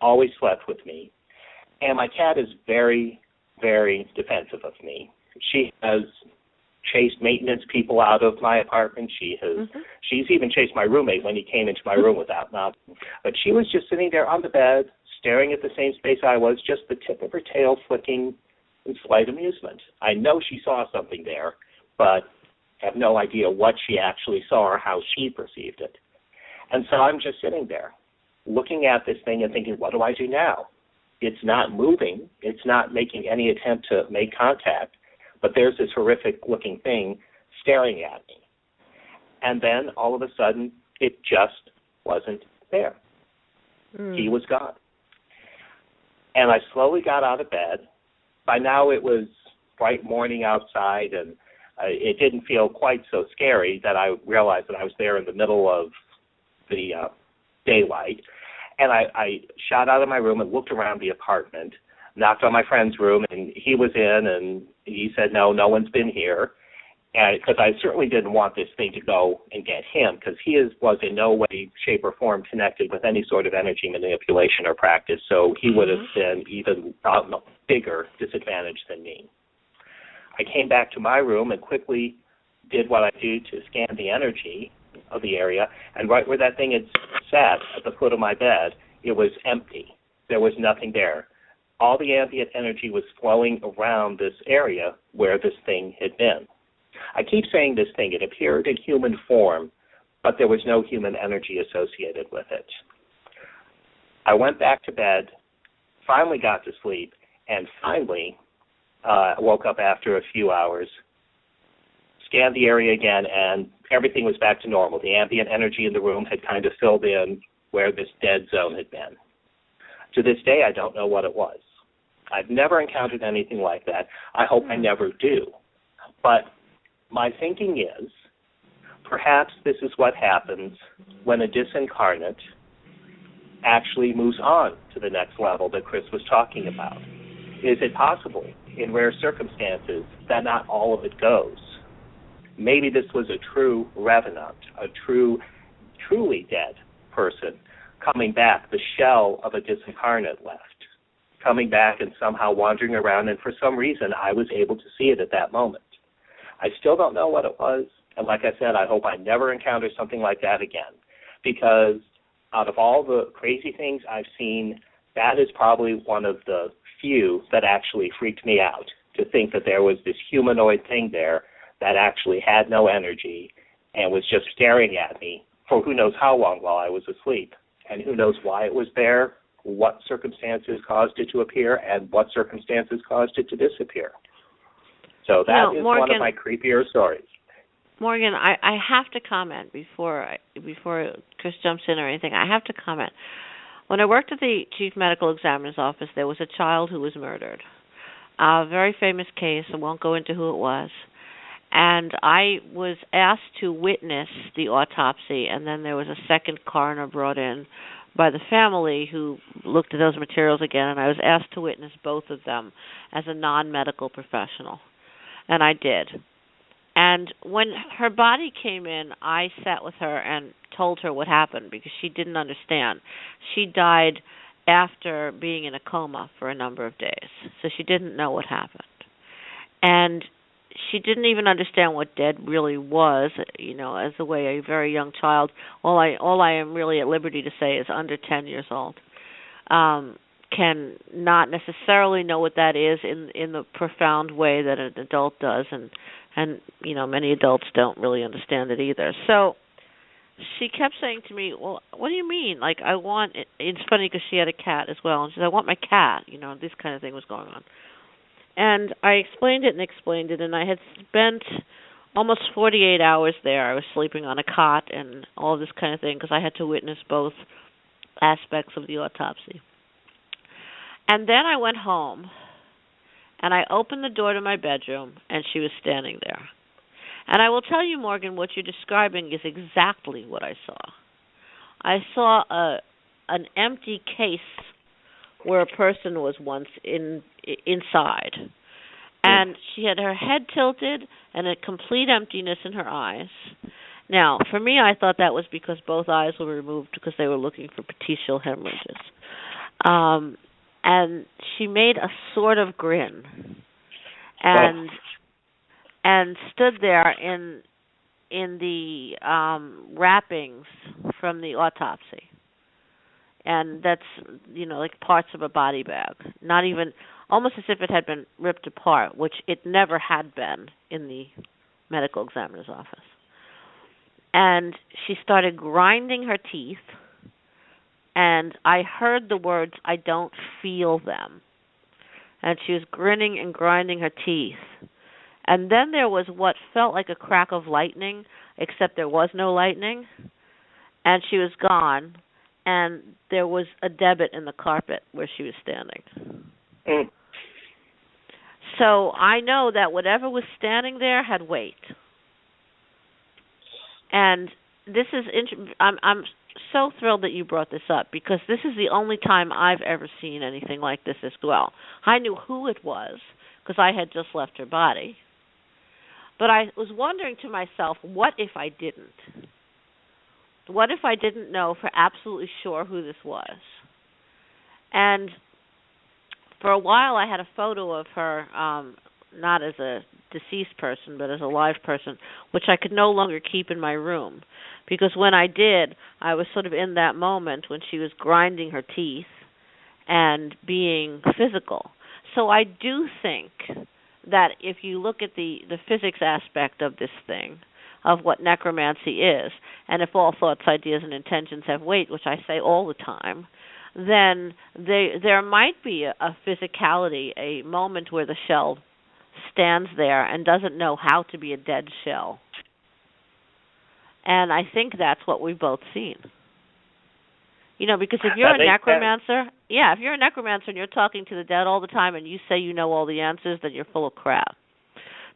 always slept with me. And my cat is very, very defensive of me. She has chased maintenance people out of my apartment. She's even chased my roommate when he came into my room without knocking. But she was just sitting there on the bed, staring at the same space I was, just the tip of her tail flicking in slight amusement. I know she saw something there, but have no idea what she actually saw or how she perceived it. And so I'm just sitting there looking at this thing and thinking, what do I do now? It's not moving. It's not making any attempt to make contact, but there's this horrific-looking thing staring at me. And then all of a sudden, it just wasn't there. He was gone. And I slowly got out of bed. By now it was bright morning outside, and it didn't feel quite so scary that I realized that I was there in the middle of the daylight. And I shot out of my room and looked around the apartment, knocked on my friend's room, and he was in, and he said, no one's been here. And because I certainly didn't want this thing to go and get him, because he was in no way, shape, or form connected with any sort of energy manipulation or practice, so he would have been even bigger disadvantage than me. I came back to my room and quickly did what I do to scan the energy of the area, and right where that thing had sat at the foot of my bed, it was empty. There was nothing there. All the ambient energy was flowing around this area where this thing had been. I keep saying this thing. It appeared in human form, but there was no human energy associated with it. I went back to bed, finally got to sleep, and finally woke up after a few hours, scanned the area again, and everything was back to normal. The ambient energy in the room had kind of filled in where this dead zone had been. To this day, I don't know what it was. I've never encountered anything like that. I hope I never do. But my thinking is, perhaps this is what happens when a disincarnate actually moves on to the next level that Chris was talking about. Is it possible, in rare circumstances, that not all of it goes? Maybe this was a true revenant, a truly dead person coming back, the shell of a disincarnate left, coming back and somehow wandering around, and for some reason I was able to see it at that moment. I still don't know what it was, and like I said, I hope I never encounter something like that again, because out of all the crazy things I've seen, that is probably one of the few that actually freaked me out, to think that there was this humanoid thing there that actually had no energy and was just staring at me for who knows how long while I was asleep. And who knows why it was there, what circumstances caused it to appear, and what circumstances caused it to disappear. So that is Morgan, one of my creepier stories. Morgan, I have to comment before Chris jumps in or anything. I have to comment. When I worked at the Chief Medical Examiner's office, there was a child who was murdered. A very famous case. I won't go into who it was. And I was asked to witness the autopsy, and then there was a second coroner brought in by the family who looked at those materials again, and I was asked to witness both of them as a non-medical professional. And I did. And when her body came in, I sat with her and told her what happened because she didn't understand. She died after being in a coma for a number of days, so she didn't know what happened. And she didn't even understand what dead really was, as the way a very young child, all I am really at liberty to say is under 10 years old, can not necessarily know what that is in the profound way that an adult does, and many adults don't really understand it either. So she kept saying to me, well, what do you mean? Like, I want it. It's funny because she had a cat as well, and she said, I want my cat. This kind of thing was going on. And I explained it, and I had spent almost 48 hours there. I was sleeping on a cot and all this kind of thing because I had to witness both aspects of the autopsy. And then I went home, and I opened the door to my bedroom, and she was standing there. And I will tell you, Morgan, what you're describing is exactly what I saw. I saw an empty case where a person was once inside. And she had her head tilted and a complete emptiness in her eyes. Now, for me, I thought that was because both eyes were removed because they were looking for petechial hemorrhages. And she made a sort of grin and stood there in the wrappings from the autopsy. And that's, like parts of a body bag. Not even, almost as if it had been ripped apart, which it never had been in the medical examiner's office. And she started grinding her teeth, and I heard the words, I don't feel them. And she was grinning and grinding her teeth. And then there was what felt like a crack of lightning, except there was no lightning, and she was gone. And there was a debit in the carpet where she was standing. So I know that whatever was standing there had weight. And this is I'm so thrilled that you brought this up, because this is the only time I've ever seen anything like this as well. I knew who it was because I had just left her body. But I was wondering to myself, what if I didn't? What if I didn't know for absolutely sure who this was? And for a while I had a photo of her, not as a deceased person, but as a live person, which I could no longer keep in my room. Because when I did, I was sort of in that moment when she was grinding her teeth and being physical. So I do think that if you look at the physics aspect of this thing, of what necromancy is, and if all thoughts, ideas, and intentions have weight, which I say all the time, then there might be a physicality, a moment where the shell stands there and doesn't know how to be a dead shell. And I think that's what we've both seen. You know, because if you're a necromancer, if you're a necromancer and you're talking to the dead all the time and you say you know all the answers, then you're full of crap.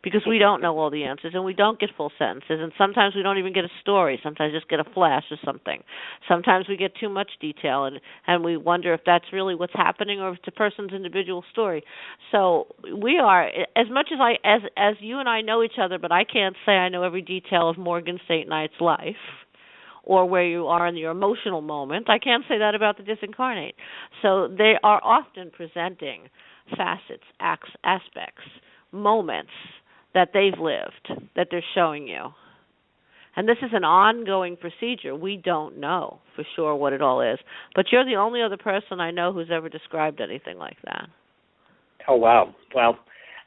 Because we don't know all the answers, and we don't get full sentences, and sometimes we don't even get a story. Sometimes just get a flash or something. Sometimes we get too much detail, and we wonder if that's really what's happening or if it's a person's individual story. So we are, as much as you and I know each other, but I can't say I know every detail of Morganstknight's life or where you are in your emotional moment. I can't say that about the Disincarnate. So they are often presenting facets, aspects, moments that they've lived, that they're showing you. And this is an ongoing procedure. We don't know for sure what it all is. But you're the only other person I know who's ever described anything like that. Oh, wow. Well,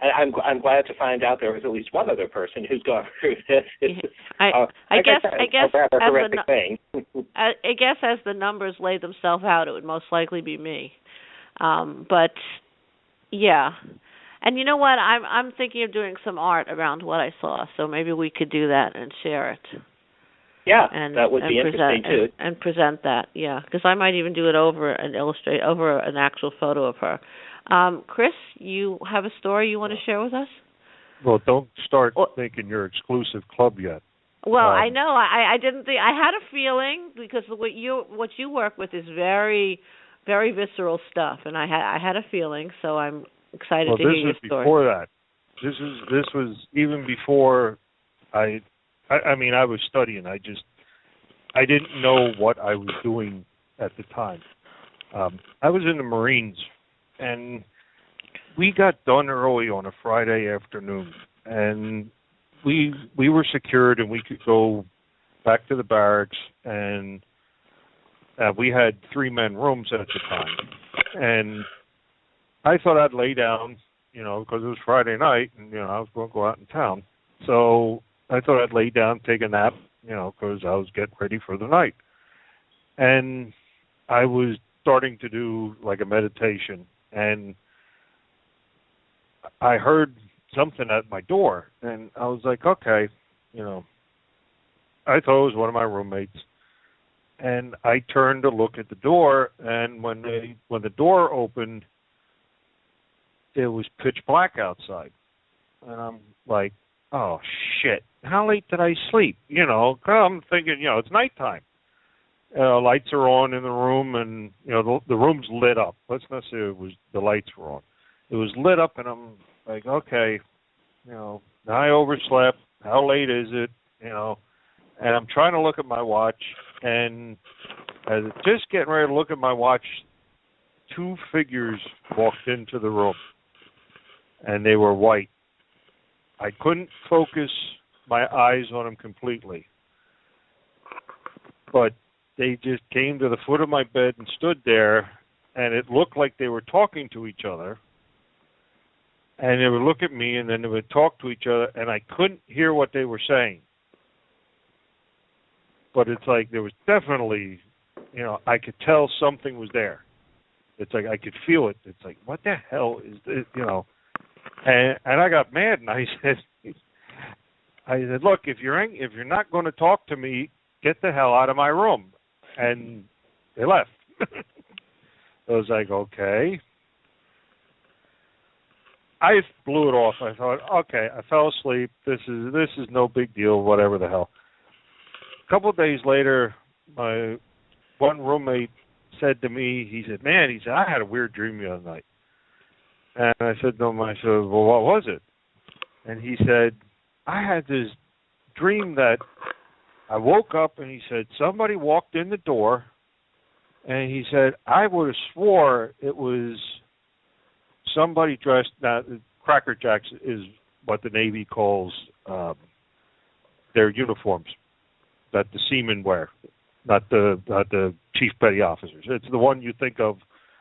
I'm glad to find out there was at least one other person who's gone through this. I guess a horrific thing. I guess as the numbers lay themselves out, it would most likely be me. But, yeah. And you know what? I'm thinking of doing some art around what I saw, so maybe we could do that and share it. Yeah, that would be interesting too. And present that, yeah, because I might even do it over and illustrate over an actual photo of her. Chris, you have a story you want to share with us? Well, don't start thinking you're exclusive club yet. Well, I know. I didn't think. I had a feeling because what you work with is very, very visceral stuff, and I had a feeling, so I'm excited to hear your story. Before that. This was even before I mean, I was studying. I didn't know what I was doing at the time. I was in the Marines, and we got done early on a Friday afternoon, and we were secured, and we could go back to the barracks, and we had 3-man rooms at the time, and I thought I'd lay down, because it was Friday night, and I was going to go out in town, so I thought I'd lay down, take a nap, because I was getting ready for the night. And I was starting to do like a meditation, and I heard something at my door, and I was like, okay, I thought it was one of my roommates. And I turned to look at the door, and when the door opened, it was pitch black outside. And I'm like, oh, shit. How late did I sleep? I'm thinking, it's nighttime. Lights are on in the room, and, the room's lit up. Let's not say the lights were on. It was lit up, and I'm like, okay, I overslept. How late is it? And I'm trying to look at my watch, and as I'm just getting ready to look at my watch, 2 figures walked into the room, and they were white. I couldn't focus my eyes on them completely, but they just came to the foot of my bed and stood there, and it looked like they were talking to each other, and they would look at me, and then they would talk to each other, and I couldn't hear what they were saying. But it's like there was definitely, I could tell something was there. It's like I could feel it. It's like, what the hell is this, And I got mad, and I said, look, if you're not going to talk to me, get the hell out of my room. And they left. I was like, okay. I blew it off. I thought, okay, I fell asleep. This is no big deal, whatever the hell. A couple of days later, my one roommate said to me, he said, I had a weird dream the other night. And I said to him, well, what was it? And he said, I had this dream that I woke up, and he said, somebody walked in the door, and he said, I would have swore it was somebody dressed, now, Cracker Jacks is what the Navy calls their uniforms that the seamen wear, not the chief petty officers. It's the one you think of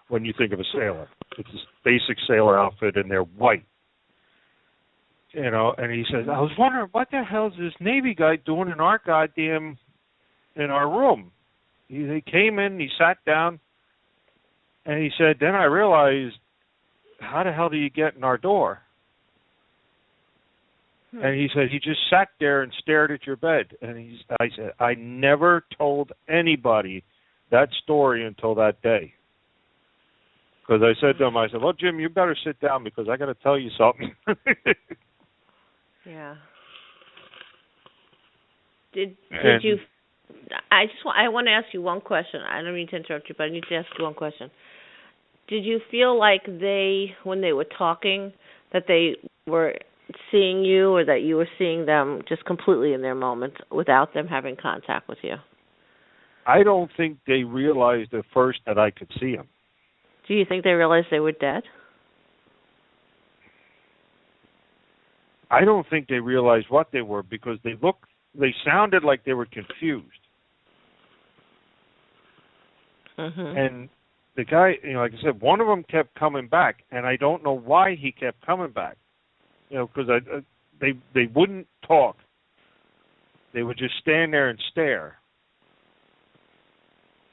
when you think of a sailor. It's a basic sailor outfit, and they're white. And he says, I was wondering what the hell is this Navy guy doing in our room? He came in, he sat down, and he said, then I realized, how the hell do you get in our door? And he said, he just sat there and stared at your bed. And I said, I never told anybody that story until that day. Because I said to him, I said, well, Jim, you better sit down because I got to tell you something. Yeah. Did you? I want to ask you one question. I don't mean to interrupt you, but I need to ask you one question. Did you feel like when they were talking, that they were seeing you, or that you were seeing them just completely in their moment without them having contact with you? I don't think they realized at first that I could see them. Do you think they realized they were dead? I don't think they realized what they were because they sounded like they were confused. Mm-hmm. And the guy, like I said, one of them kept coming back, and I don't know why he kept coming back. Because they wouldn't talk. They would just stand there and stare.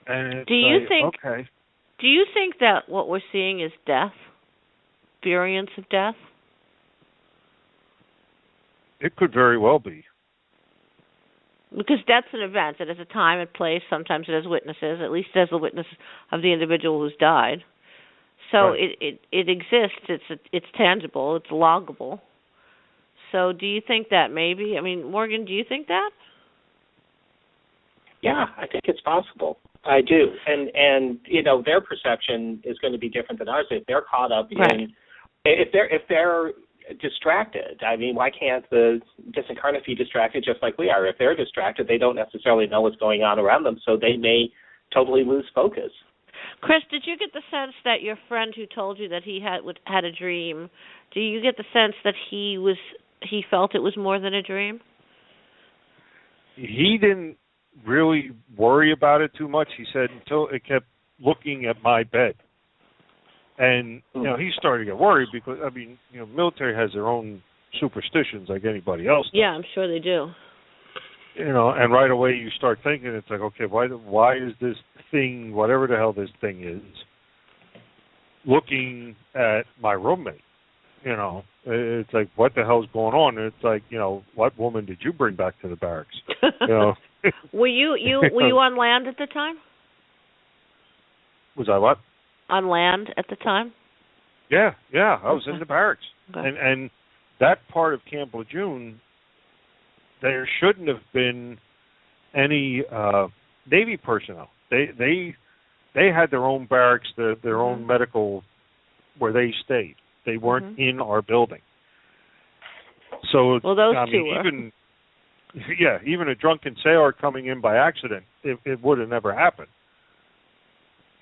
And do you think? Okay. Do you think that what we're seeing is death? Experience of death? It could very well be. Because death's an event. It has a time and place. Sometimes it has witnesses. At least it has the witness of the individual who's died. So right. it exists. It's tangible. It's loggable. So do you think that maybe? I mean, Morgan, do you think that? Yeah, I think it's possible. I do. And their perception is going to be different than ours. If they're caught up in, if they're distracted, I mean, why can't the disincarnate be distracted just like we are? If they're distracted, they don't necessarily know what's going on around them, so they may totally lose focus. Chris, did you get the sense that your friend who told you that he had a dream, do you get the sense that he felt it was more than a dream? He didn't really worry about it too much. He said until it kept looking at my bed. And, he started to get worried because, military has their own superstitions like anybody else does. Yeah, I'm sure they do. And right away you start thinking, it's like, okay, why is this thing, whatever the hell this thing is, looking at my roommate? It's like, what the hell's going on? And it's like, what woman did you bring back to the barracks? Were you on land at the time? Was I what? On land at the time? Yeah, I was in the barracks. Okay. And that part of Camp Lejeune, there shouldn't have been any Navy personnel. They had their own barracks, their own medical, where they stayed. They weren't in our building. So, well, those two were. even a drunken sailor coming in by accident, it would have never happened.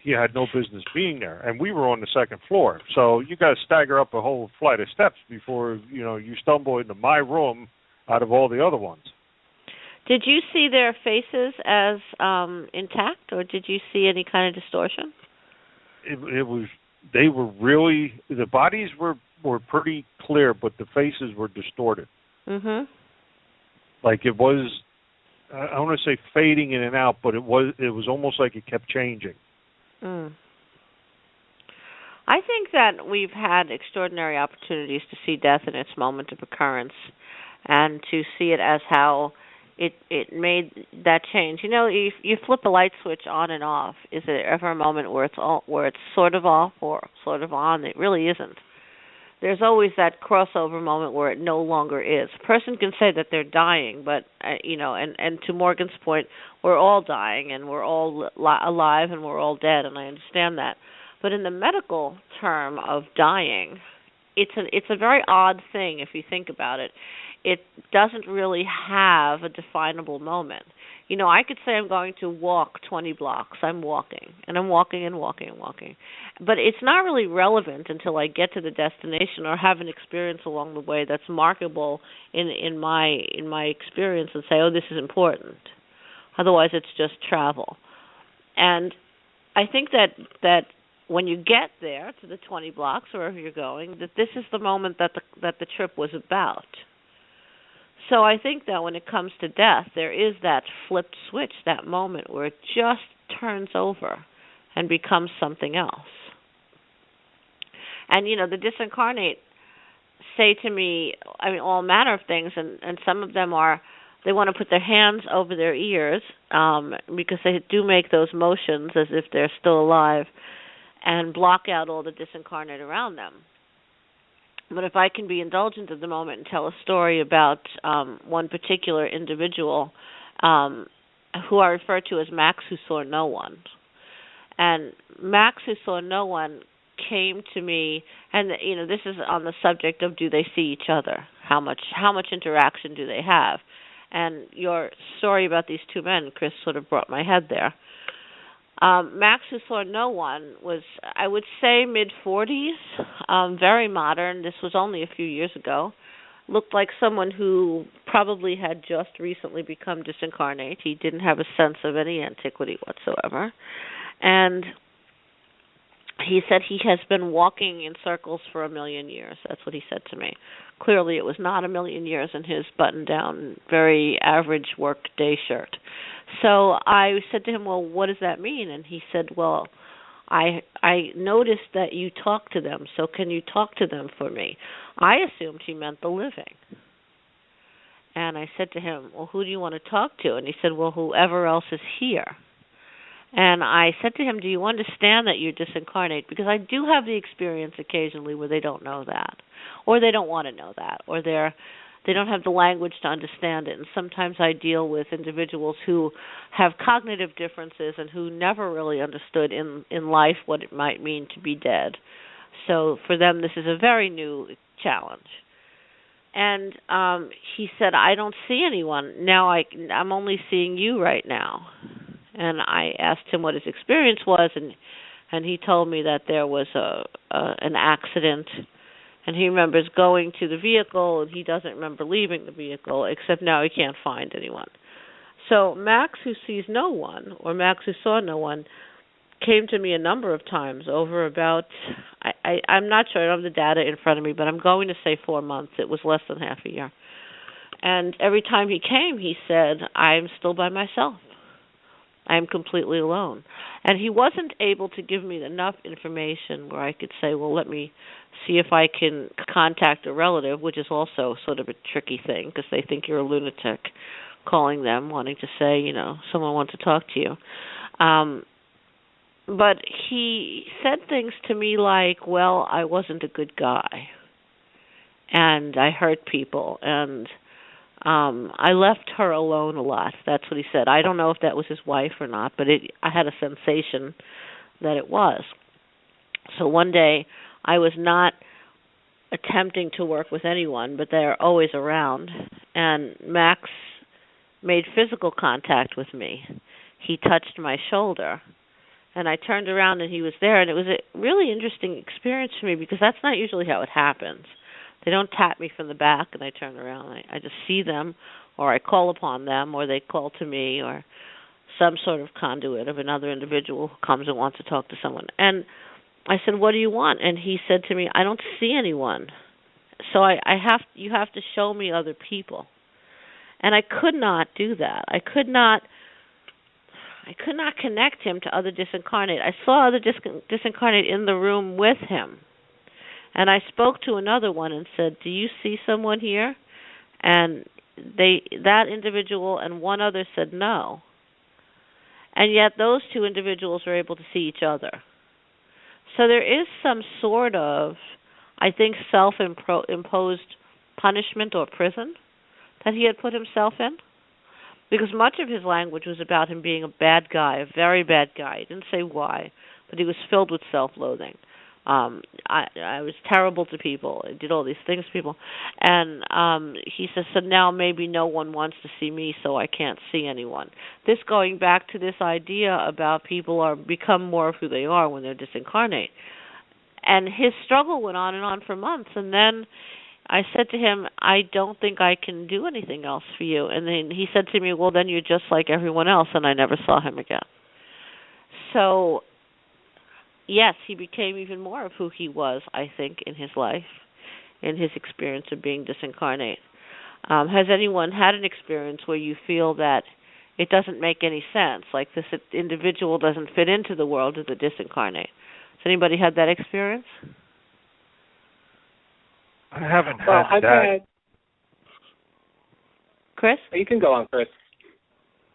He had no business being there, and we were on the second floor. So you got to stagger up a whole flight of steps before you stumble into my room out of all the other ones. Did you see their faces as intact, or did you see any kind of distortion? It was. They were really. The bodies were pretty clear, but the faces were distorted. Mhm. Like it was. I want to say fading in and out, but it was almost like it kept changing. Mm. I think that we've had extraordinary opportunities to see death in its moment of occurrence, and to see it as how it made that change. You flip a light switch on and off. Is there ever a moment where it's sort of off or sort of on? It really isn't. There's always that crossover moment where it no longer is. A person can say that they're dying, but and to Morgan's point, we're all dying and we're all alive and we're all dead, and I understand that. But in the medical term of dying, it's a very odd thing if you think about it. It doesn't really have a definable moment. I could say I'm going to walk 20 blocks. I'm walking, and I'm walking and walking and walking. But it's not really relevant until I get to the destination or have an experience along the way that's markable in my experience and say, oh, this is important. Otherwise, it's just travel. And I think that when you get there to the 20 blocks, wherever you're going, that this is the moment that the trip was about. So I think that when it comes to death, there is that flipped switch, that moment where it just turns over and becomes something else. And, the disincarnate say to me, all manner of things, and some of them are, they want to put their hands over their ears because they do make those motions as if they're still alive and block out all the disincarnate around them. But if I can be indulgent at the moment and tell a story about one particular individual who I refer to as Max, who saw no one. And Max, who saw no one, came to me, and this is on the subject of, do they see each other? How much interaction do they have? And your story about these two men, Chris, sort of brought my head there. Max, who saw no one, was, I would say, mid-40s, very modern. This was only a few years ago. Looked like someone who probably had just recently become disincarnate. He didn't have a sense of any antiquity whatsoever. And he said he has been walking in circles for 1,000,000 years. That's what he said to me. Clearly it was not 1,000,000 years in his button-down, very average work-day shirt. So I said to him, well, what does that mean? And he said, well, I noticed that you talk to them, so can you talk to them for me? I assumed he meant the living. And I said to him, well, who do you want to talk to? And he said, well, whoever else is here. And I said to him, do you understand that you're disincarnate? Because I do have the experience occasionally where they don't know that, or they don't want to know that, or they don't have the language to understand it. And sometimes I deal with individuals who have cognitive differences and who never really understood in life what it might mean to be dead. So for them, this is a very new challenge. And he said, I don't see anyone. Now I'm only seeing you right now. And I asked him what his experience was, and he told me that there was an accident, and he remembers going to the vehicle, and he doesn't remember leaving the vehicle, except now he can't find anyone. So Max, who sees no one, or Max, who saw no one, came to me a number of times over about, I'm not sure, I don't have the data in front of me, but I'm going to say 4 months. It was less than half a year. And every time he came, he said, I'm still by myself. I'm completely alone. And he wasn't able to give me enough information where I could say, well, let me see if I can contact a relative, which is also sort of a tricky thing because they think you're a lunatic calling them, wanting to say, someone wants to talk to you. But he said things to me like, well, I wasn't a good guy, and I hurt people, and I left her alone a lot. That's what he said. I don't know if that was his wife or not, but I had a sensation that it was. So one day I was not attempting to work with anyone, but they're always around, and Max made physical contact with me. He touched my shoulder, and I turned around and he was there, and it was a really interesting experience for me because that's not usually how it happens. They don't tap me from the back and I turn around. I just see them, or I call upon them, or they call to me, or some sort of conduit of another individual who comes and wants to talk to someone. And I said, what do you want? And he said to me, I don't see anyone. So you have to show me other people. And I could not do that. I could not connect him to other disincarnate. I saw other disincarnate in the room with him. And I spoke to another one and said, do you see someone here? And that individual and one other said no. And yet those two individuals were able to see each other. So there is some sort of, I think, self-imposed punishment or prison that he had put himself in. Because much of his language was about him being a bad guy, a very bad guy. He didn't say why, but he was filled with self-loathing. I was terrible to people. I did all these things to people. And he says, so now maybe no one wants to see me, so I can't see anyone. This going back to this idea about people become more of who they are when they're disincarnate. And his struggle went on and on for months. And then I said to him, I don't think I can do anything else for you. And then he said to me, well, then you're just like everyone else. And I never saw him again. So yes, he became even more of who he was, I think, in his life, in his experience of being disincarnate. Has anyone had an experience where you feel that it doesn't make any sense, like this individual doesn't fit into the world of the disincarnate? Has anybody had that experience? I haven't had that. Chris? You can go on, Chris.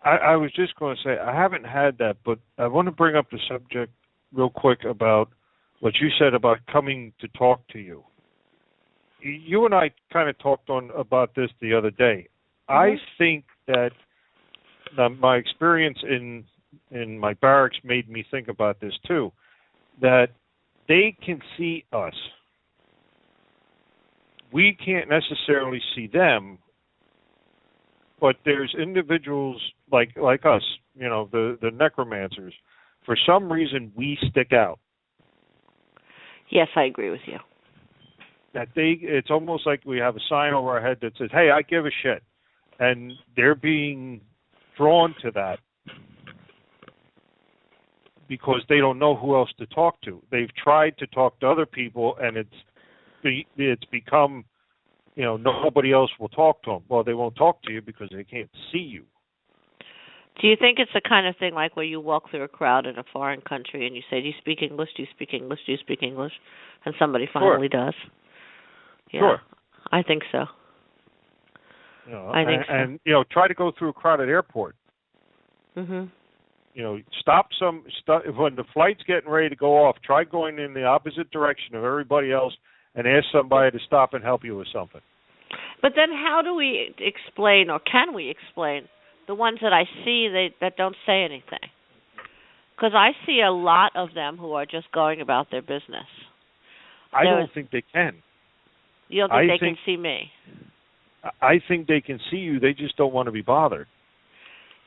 I was just going to say, I haven't had that, but I want to bring up the subject real quick about what you said about coming to talk to you. You and I kind of talked about this the other day. Mm-hmm. I think that my experience in my barracks made me think about this too, that they can see us. We can't necessarily see them, but there's individuals like us, the necromancers. For some reason, we stick out. Yes, I agree with you. That it's almost like we have a sign over our head that says, "Hey, I give a shit," and they're being drawn to that because they don't know who else to talk to. They've tried to talk to other people, and it's become, nobody else will talk to them. Well, they won't talk to you because they can't see you. Do you think it's the kind of thing like where you walk through a crowd in a foreign country and you say, "Do you speak English? Do you speak English? Do you speak English?" And somebody finally does? Yeah, sure. I think so. I think so. And try to go through a crowded airport. Mhm. Stop when the flight's getting ready to go off. Try going in the opposite direction of everybody else and ask somebody to stop and help you with something. But then, how do we explain, or can we explain, the ones that I see that don't say anything? Because I see a lot of them who are just going about their business. I don't think they can. You don't think they can see me? I think they can see you. They just don't want to be bothered.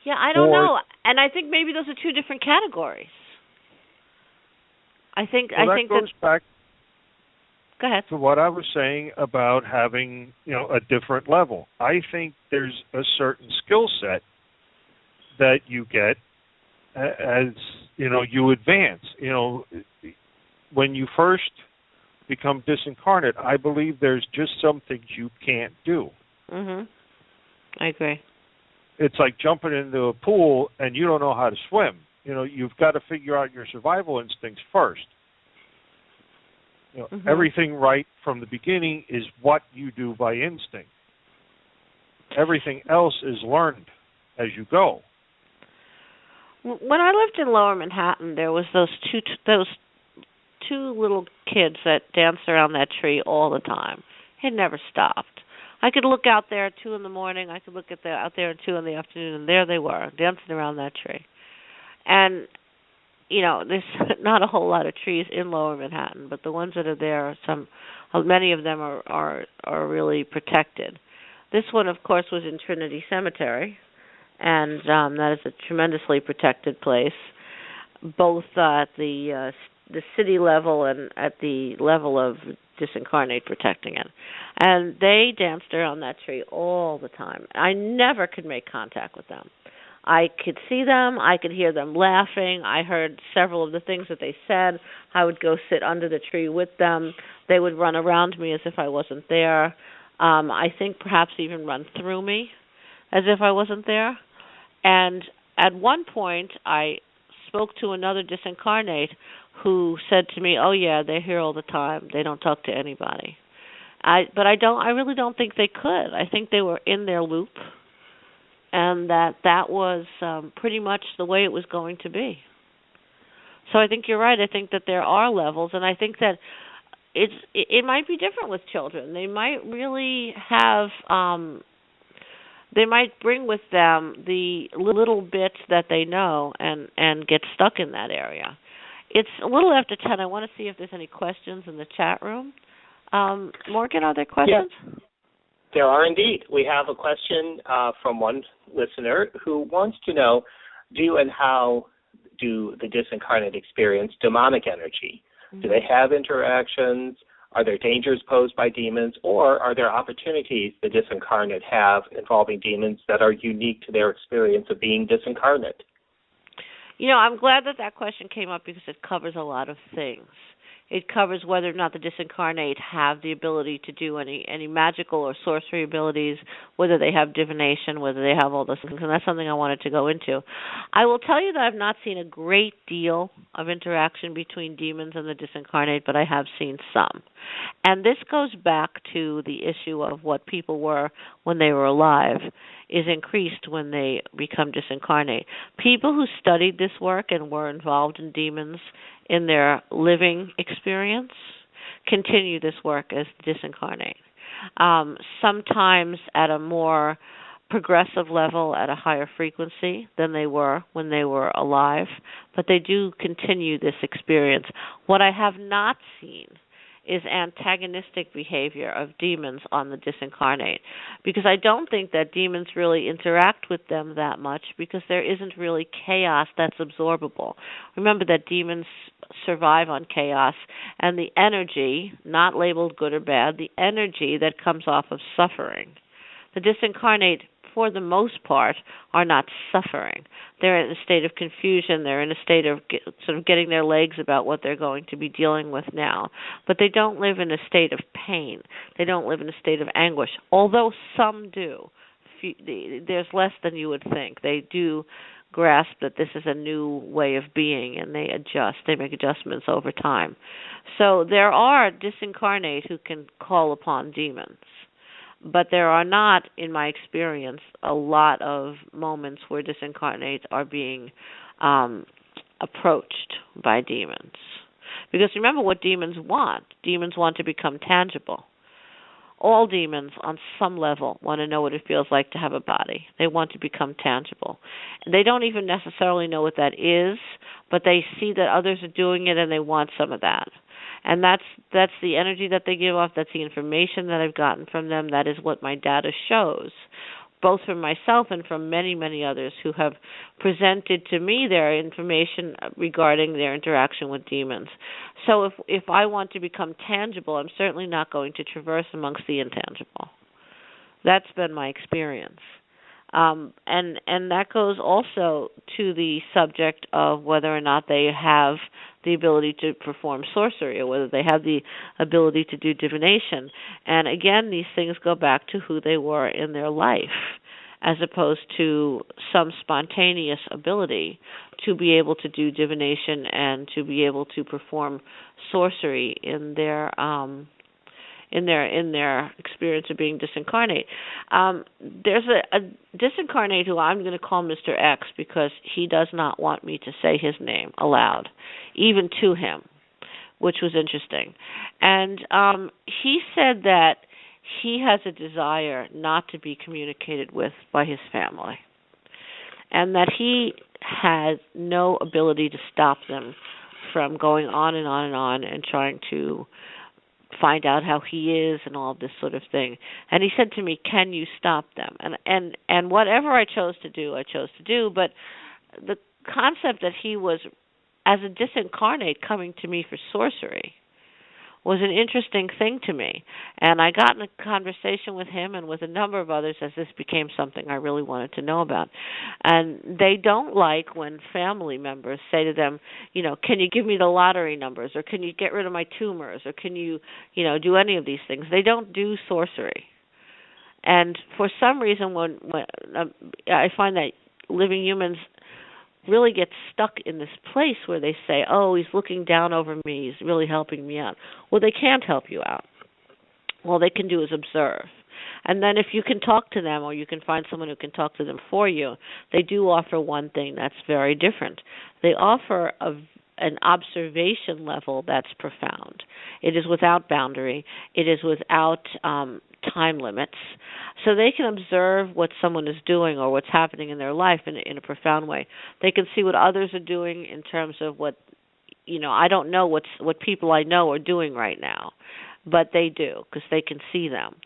Yeah, I don't know. And I think maybe those are two different categories. That goes back Go ahead. To what I was saying about having, a different level. I think there's a certain skill set that you get as, you advance. When you first become disincarnate, I believe there's just some things you can't do. Mhm. I agree. It's like jumping into a pool and you don't know how to swim. You've got to figure out your survival instincts first. Everything right from the beginning is what you do by instinct. Everything else is learned as you go. When I lived in Lower Manhattan, there was those two little kids that danced around that tree all the time. It never stopped. I could look out there at 2 in the morning. I could look out there at 2 in the afternoon, and there they were, dancing around that tree. And, there's not a whole lot of trees in Lower Manhattan, but the ones that are there, many of them are really protected. This one, of course, was in Trinity Cemetery, and that is a tremendously protected place, both at the city level and at the level of Disincarnate protecting it. And they danced around that tree all the time. I never could make contact with them. I could see them. I could hear them laughing. I heard several of the things that they said. I would go sit under the tree with them. They would run around me as if I wasn't there. I think perhaps even run through me as if I wasn't there. And at one point, I spoke to another disincarnate who said to me, "Oh yeah, they're here all the time. They don't talk to anybody." I really don't think they could. I think they were in their loop, and that was pretty much the way it was going to be. So I think you're right. I think that there are levels, and I think that it might be different with children. They might really have they might bring with them the little bits that they know and get stuck in that area. It's a little after 10. I want to see if there's any questions in the chat room. Morgan, are there questions? Yes, there are indeed. We have a question from one listener who wants to know, do and how do the disincarnate experience demonic energy? Mm-hmm. Do they have interactions? Are there dangers posed by demons? Or are there opportunities the disincarnate have involving demons that are unique to their experience of being disincarnate? I'm glad that question came up because it covers a lot of things. It covers whether or not the disincarnate have the ability to do any magical or sorcery abilities, whether they have divination, whether they have all those things, and that's something I wanted to go into. I will tell you that I've not seen a great deal of interaction between demons and the disincarnate, but I have seen some. And this goes back to the issue of what people were when they were alive is increased when they become disincarnate. People who studied this work and were involved in demons in their living experience continue this work as disincarnate. Sometimes at a more progressive level, at a higher frequency than they were when they were alive, but they do continue this experience. What I have not seen is antagonistic behavior of demons on the disincarnate, because I don't think that demons really interact with them that much because there isn't really chaos that's absorbable. Remember that demons survive on chaos, and the energy, not labeled good or bad, the energy that comes off of suffering. The disincarnate, for the most part, are not suffering. They're in a state of confusion. They're in a state of sort of getting their legs about what they're going to be dealing with now. But they don't live in a state of pain. They don't live in a state of anguish, although some do. There's less than you would think. They do grasp that this is a new way of being, and they adjust. They make adjustments over time. So there are disincarnate who can call upon demons. But there are not, in my experience, a lot of moments where disincarnates are being approached by demons. Because remember what demons want. Demons want to become tangible. All demons, on some level, want to know what it feels like to have a body. They want to become tangible. And they don't even necessarily know what that is, but they see that others are doing it and they want some of that. And that's the energy that they give off. That's the information that I've gotten from them. That is what my data shows, both from myself and from many, many others who have presented to me their information regarding their interaction with demons. So if I want to become tangible, I'm certainly not going to traverse amongst the intangible. That's been my experience. And that goes also to the subject of whether or not they have the ability to perform sorcery or whether they have the ability to do divination. And again, these things go back to who they were in their life as opposed to some spontaneous ability to be able to do divination and to be able to perform sorcery in their experience of being disincarnate. There's a disincarnate who I'm going to call Mr. X because he does not want me to say his name aloud, even to him, which was interesting. And he said that he has a desire not to be communicated with by his family, and that he has no ability to stop them from going on and on and on and trying to find out how he is and all this sort of thing. And he said to me, "Can you stop them?" And whatever I chose to do. But the concept that he was, as a disincarnate, coming to me for sorcery was an interesting thing to me. And I got in a conversation with him and with a number of others as this became something I really wanted to know about. And they don't like when family members say to them, can you give me the lottery numbers, or can you get rid of my tumors, or can you, do any of these things. They don't do sorcery. And for some reason, when I find that living humans really get stuck in this place where they say, oh, he's looking down over me, he's really helping me out. Well, they can't help you out. All they can do is observe. And then if you can talk to them or you can find someone who can talk to them for you, they do offer one thing that's very different. They offer an observation level that's profound. It is without boundary. It is without time limits. So they can observe what someone is doing or what's happening in their life in a profound way. They can see what others are doing in terms of what, I don't know what people I know are doing right now, but they do because they can see them.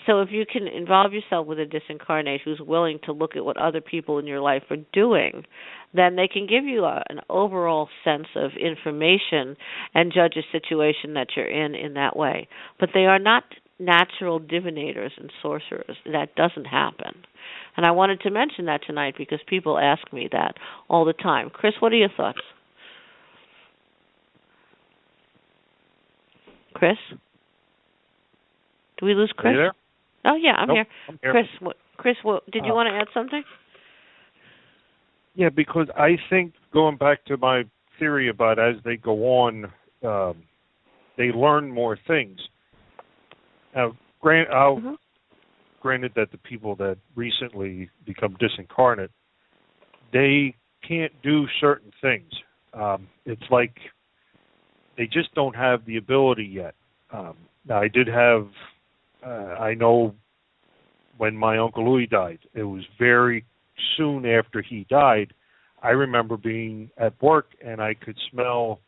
So if you can involve yourself with a disincarnate who's willing to look at what other people in your life are doing, then they can give you an overall sense of information and judge a situation that you're in that way. But they are not natural divinators and sorcerers. That doesn't happen. And I wanted to mention that tonight because people ask me that all the time. Chris, what are your thoughts? Chris? Do we lose Chris? Are you there? Oh, yeah, I'm Nope, here. I'm here. Chris, did you want to add something? Yeah, because I think, going back to my theory about as they go on, they learn more things. Now, granted that the people that recently become disincarnate, they can't do certain things. It's like they just don't have the ability yet. Now, I did have, I know when my Uncle Louis died, it was very soon after he died. I remember being at work and I could smell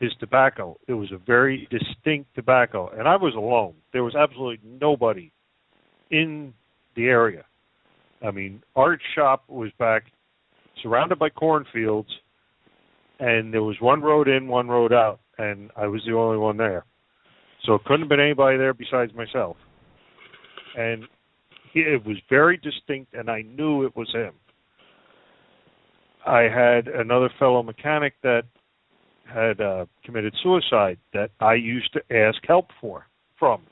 his tobacco. It was a very distinct tobacco, and I was alone. There was absolutely nobody in the area. I mean, our shop was back surrounded by cornfields, and there was one road in, one road out, and I was the only one there. So it couldn't have been anybody there besides myself. And it was very distinct, and I knew it was him. I had another fellow mechanic that had committed suicide that I used to ask help from.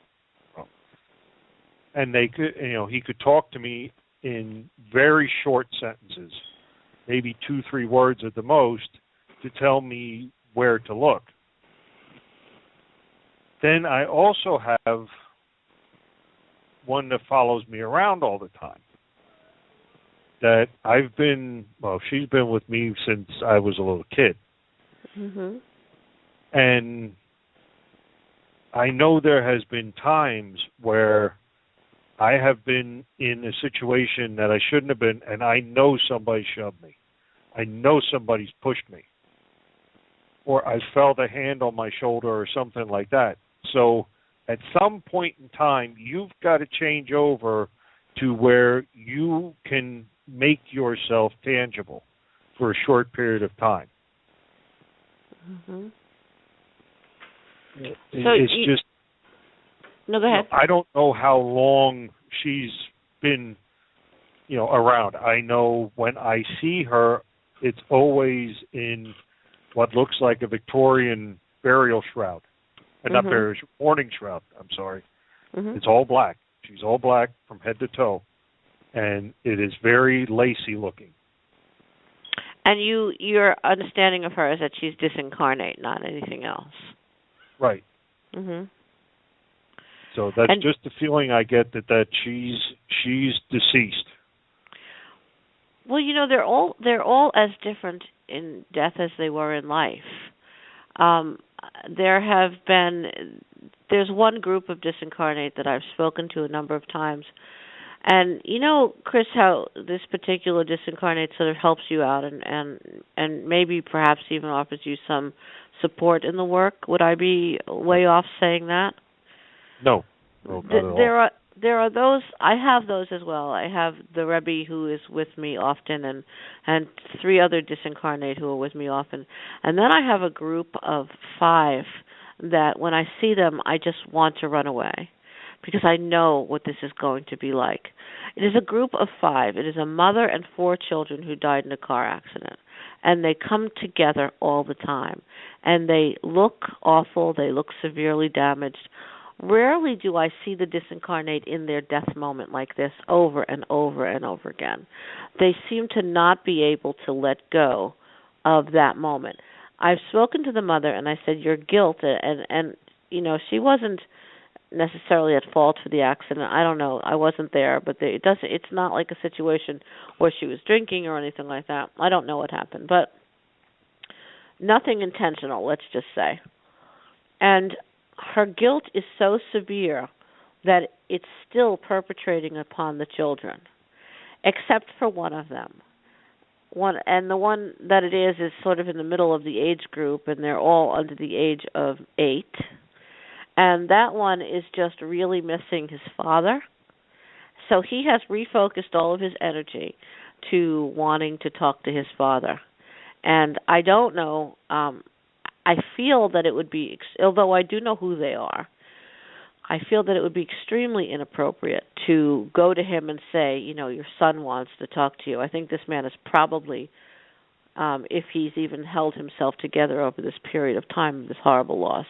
And they could, he could talk to me in very short sentences, maybe 2-3 words at the most, to tell me where to look. Then I also have one that follows me around all the time. That she's been with me since I was a little kid. Mm-hmm. And I know there has been times where I have been in a situation that I shouldn't have been, and I know somebody shoved me. I know somebody's pushed me. Or I felt a hand on my shoulder or something like that. So at some point in time, you've got to change over to where you can make yourself tangible for a short period of time. Mm-hmm. No, go ahead. I don't know how long she's been, around. I know when I see her, it's always in what looks like a Victorian burial shroud. Not burial, mourning shroud, I'm sorry. Mm-hmm. It's all black. She's all black from head to toe. And it is very lacy looking. And your understanding of her is that she's disincarnate, not anything else. Right. Mm-hmm. So that's just the feeling I get that she's deceased. Well, they're all as different in death as they were in life. There's one group of disincarnate that I've spoken to a number of times. And Chris, how this particular disincarnate sort of helps you out and maybe perhaps even offers you some support in the work. Would I be way off saying that? No, not at all. There are those. I have those as well. I have the Rebbe who is with me often, and 3 other disincarnate who are with me often. And then I have a group of 5 that when I see them, I just want to run away, because I know what this is going to be like. It is a group of 5. It is a mother and 4 children who died in a car accident. And they come together all the time. And they look awful. They look severely damaged. Rarely do I see the disincarnate in their death moment like this over and over and over again. They seem to not be able to let go of that moment. I've spoken to the mother and I said, your guilt, and she wasn't necessarily at fault for the accident. I don't know. I wasn't there, but it's not like a situation where she was drinking or anything like that. I don't know what happened, but nothing intentional, let's just say. And her guilt is so severe that it's still perpetrating upon the children, except for one of them. The one that it is sort of in the middle of the age group, and they're all under the age of 8. And that one is just really missing his father. So he has refocused all of his energy to wanting to talk to his father. And I don't know, I feel that it would be, although I do know who they are, I feel that it would be extremely inappropriate to go to him and say, your son wants to talk to you. I think this man is probably, if he's even held himself together over this period of time, this horrible loss,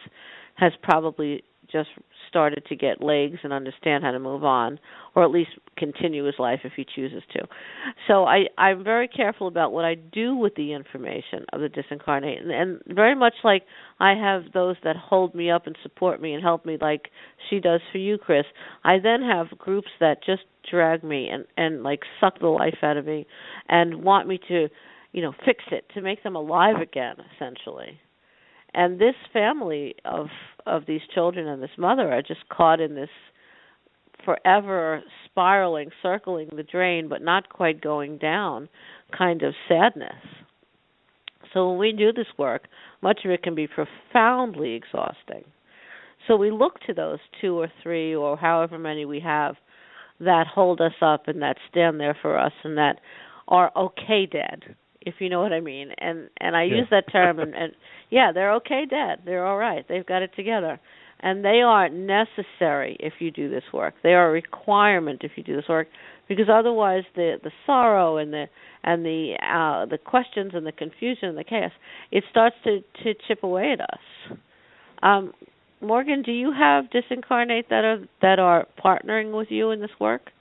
has probably just started to get legs and understand how to move on, or at least continue his life if he chooses to. So I'm very careful about what I do with the information of the disincarnate, and very much like I have those that hold me up and support me and help me like she does for you, Chris. I then have groups that just drag me and like suck the life out of me and want me to, fix it, to make them alive again, essentially. And this family of these children and this mother are just caught in this forever spiraling, circling the drain, but not quite going down kind of sadness. So when we do this work, much of it can be profoundly exhausting. So we look to those 2 or 3 or however many we have that hold us up and that stand there for us and that are okay dead, if you know what I mean. And I use that term, and yeah, they're okay dead. They're all right. They've got it together. And they are necessary if you do this work. They are a requirement if you do this work, because otherwise the sorrow and the questions and the confusion and the chaos, it starts to chip away at us. Morgan, do you have disincarnate that are partnering with you in this work?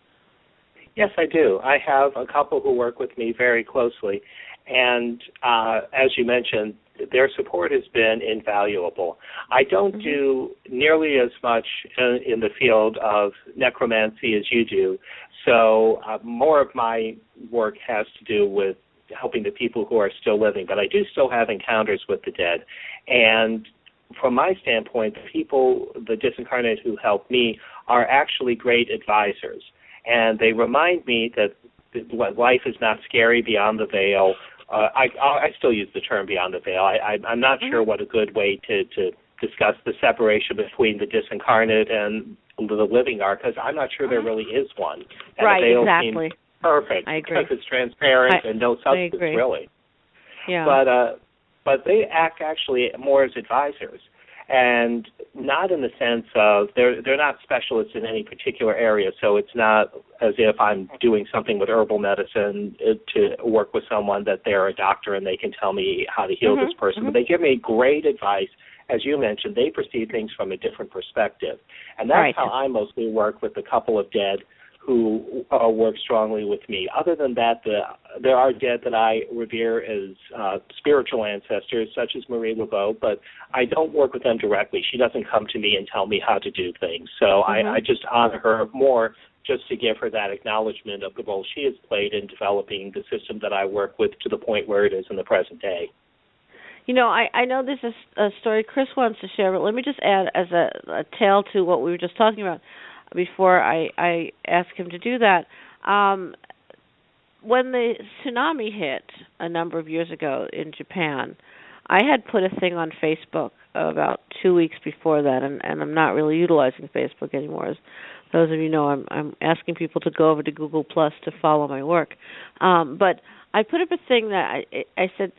Yes, I do. I have a couple who work with me very closely, and as you mentioned, their support has been invaluable. I don't do nearly as much in the field of necromancy as you do, so more of my work has to do with helping the people who are still living, but I do still have encounters with the dead. And from my standpoint, the people, the disincarnate who help me, are actually great advisors. And they remind me that life is not scary beyond the veil. I still use the term beyond the veil. I'm not sure what a good way to discuss the separation between the disincarnate and the living are, because I'm not sure there really is one. And right, the veil exactly. seems perfect. I agree. Because it's transparent and no substance, really. Yeah. But they act actually more as advisors, and not in the sense of they're not specialists in any particular area. So it's not as if I'm doing something with herbal medicine to work with someone that they're a doctor and they can tell me how to heal this person. But they give me great advice. As you mentioned, they perceive things from a different perspective. And that's how I mostly work with a couple of dead who work strongly with me. Other than that, there are dead that I revere as spiritual ancestors, such as Marie Laveau, but I don't work with them directly. She doesn't come to me and tell me how to do things. So I just honor her more just to give her that acknowledgement of the role she has played in developing the system that I work with to the point where it is in the present day. You know, I know this is a story Chris wants to share, but let me just add as a tale to what we were just talking about before I ask him to do that. When the tsunami hit a number of years ago in Japan, I had put a thing on Facebook about 2 weeks before that, and I'm not really utilizing Facebook anymore. As those of you know, I'm asking people to go over to Google Plus to follow my work. But I put up a thing that I said,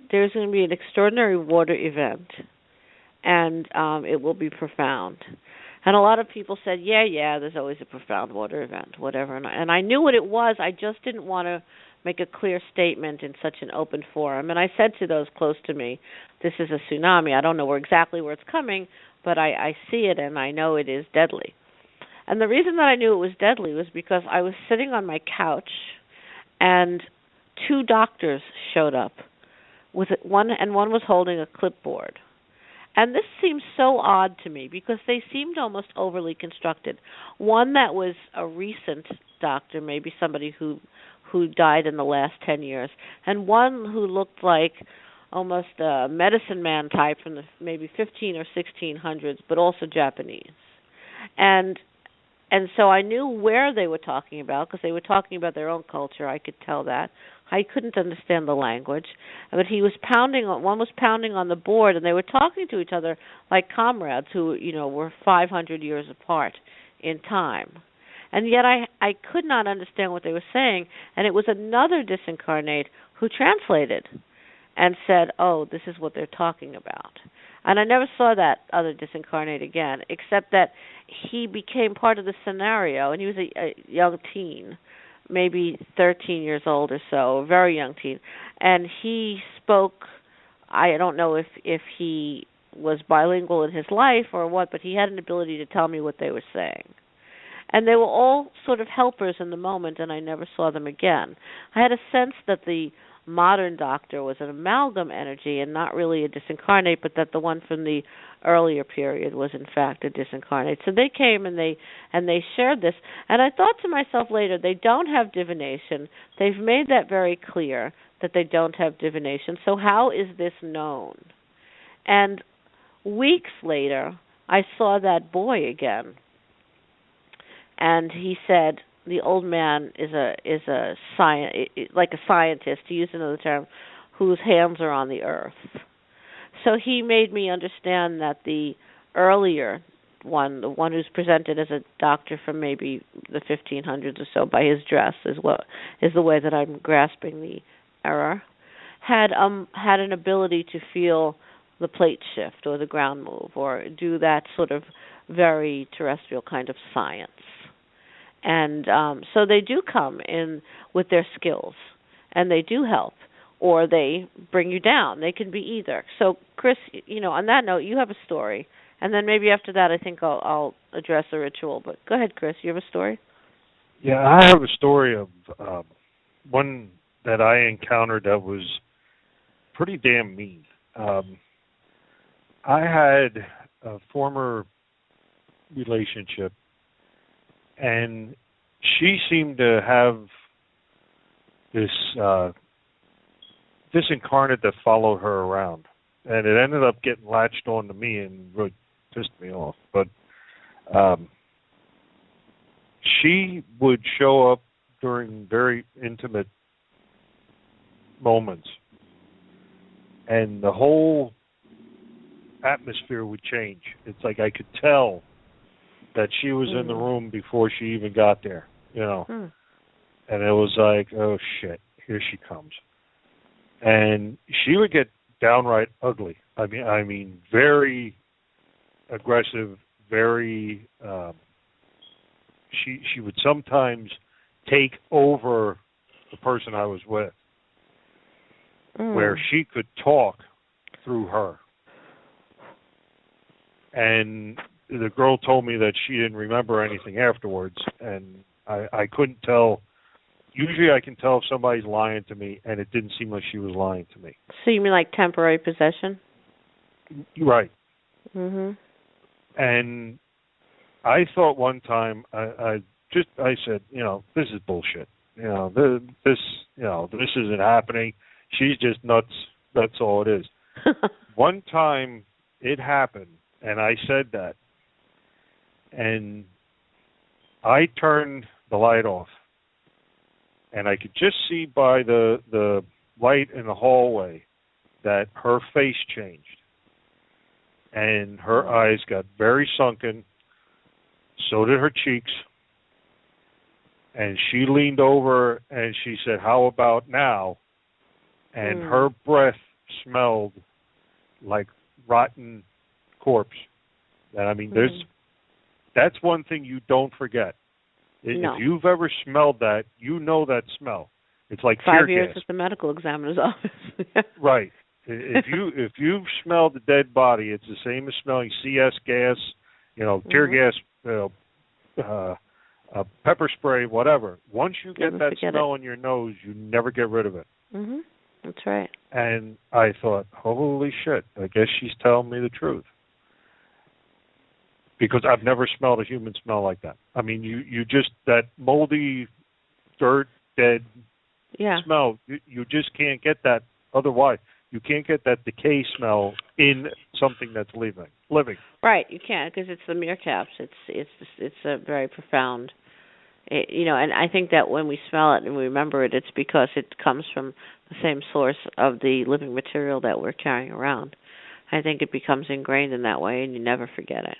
there's going to be an extraordinary water event, and it will be profound. And a lot of people said, yeah, there's always a profound water event, whatever. And I knew what it was. I just didn't want to make a clear statement in such an open forum. And I said to those close to me, this is a tsunami. I don't know exactly where it's coming, but I see it, and I know it is deadly. And the reason that I knew it was deadly was because I was sitting on my couch, and 2 doctors showed up. One was holding a clipboard. And this seems so odd to me because they seemed almost overly constructed. One that was a recent doctor, maybe somebody who died in the last 10 years, and one who looked like almost a medicine man type from the maybe 15 or 1600s, but also Japanese. And so I knew where they were talking about because they were talking about their own culture. I could tell that. I couldn't understand the language, but one was pounding on the board, and they were talking to each other like comrades who, were 500 years apart in time. And yet I could not understand what they were saying, and it was another disincarnate who translated and said, oh, this is what they're talking about. And I never saw that other disincarnate again, except that he became part of the scenario, and he was a young teen, maybe 13 years old or so, a very young teen. And he spoke, I don't know if he was bilingual in his life or what, but he had an ability to tell me what they were saying. And they were all sort of helpers in the moment, and I never saw them again. I had a sense that the modern doctor was an amalgam energy and not really a disincarnate, but that the one from the earlier period was in fact a disincarnate. So they came and they shared this, and I thought to myself later, they don't have divination. They've made that very clear that they don't have divination. So how is this known? And weeks later, I saw that boy again, and he said, the old man is a like a scientist, to use another term, whose hands are on the earth. So he made me understand that the earlier one, the one who's presented as a doctor from maybe the 1500s or so by his dress, is the way that I'm grasping the error, had an ability to feel the plate shift or the ground move or do that sort of very terrestrial kind of science. And so they do come in with their skills, and they do help, or they bring you down. They can be either. So, Chris, on that note, you have a story, and then maybe after that I think I'll address the ritual. But go ahead, Chris. You have a story? Yeah, I have a story of one that I encountered that was pretty damn mean. I had a former relationship, and she seemed to have this disincarnate that followed her around. And it ended up getting latched on to me and really pissed me off. But she would show up during very intimate moments, and the whole atmosphere would change. It's like I could tell that she was in the room before she even got there, And it was like, oh, shit, here she comes. And she would get downright ugly. I mean, very aggressive, very, she would sometimes take over the person I was with, where she could talk through her. And the girl told me that she didn't remember anything afterwards, and I couldn't tell. Usually I can tell if somebody's lying to me, and it didn't seem like she was lying to me. So you mean like temporary possession? Right. Mm-hmm. And I thought one time, I said, this is bullshit. This isn't happening. She's just nuts. That's all it is. One time it happened, and I said that, and I turned the light off, and I could just see by the light in the hallway that her face changed, and her eyes got very sunken, so did her cheeks, and she leaned over and she said, "How about now?" And her breath smelled like rotten corpse. And I mean, that's one thing you don't forget. No. If you've ever smelled that, you know that smell. It's like 5 tear years gas. at the medical examiner's office. Right. If you've smelled a dead body, it's the same as smelling CS gas, tear gas, pepper spray, whatever. Once you get that smell in your nose, you never get rid of it. Mm-hmm. That's right. And I thought, holy shit, I guess she's telling me the truth. Because I've never smelled a human smell like that. I mean, you just, that moldy, dirt, dead smell, you just can't get that otherwise. You can't get that decay smell in something that's living. Right, you can't, because it's the meerkaps. It's a very profound, and I think that when we smell it and we remember it, it's because it comes from the same source of the living material that we're carrying around. I think it becomes ingrained in that way, and you never forget it.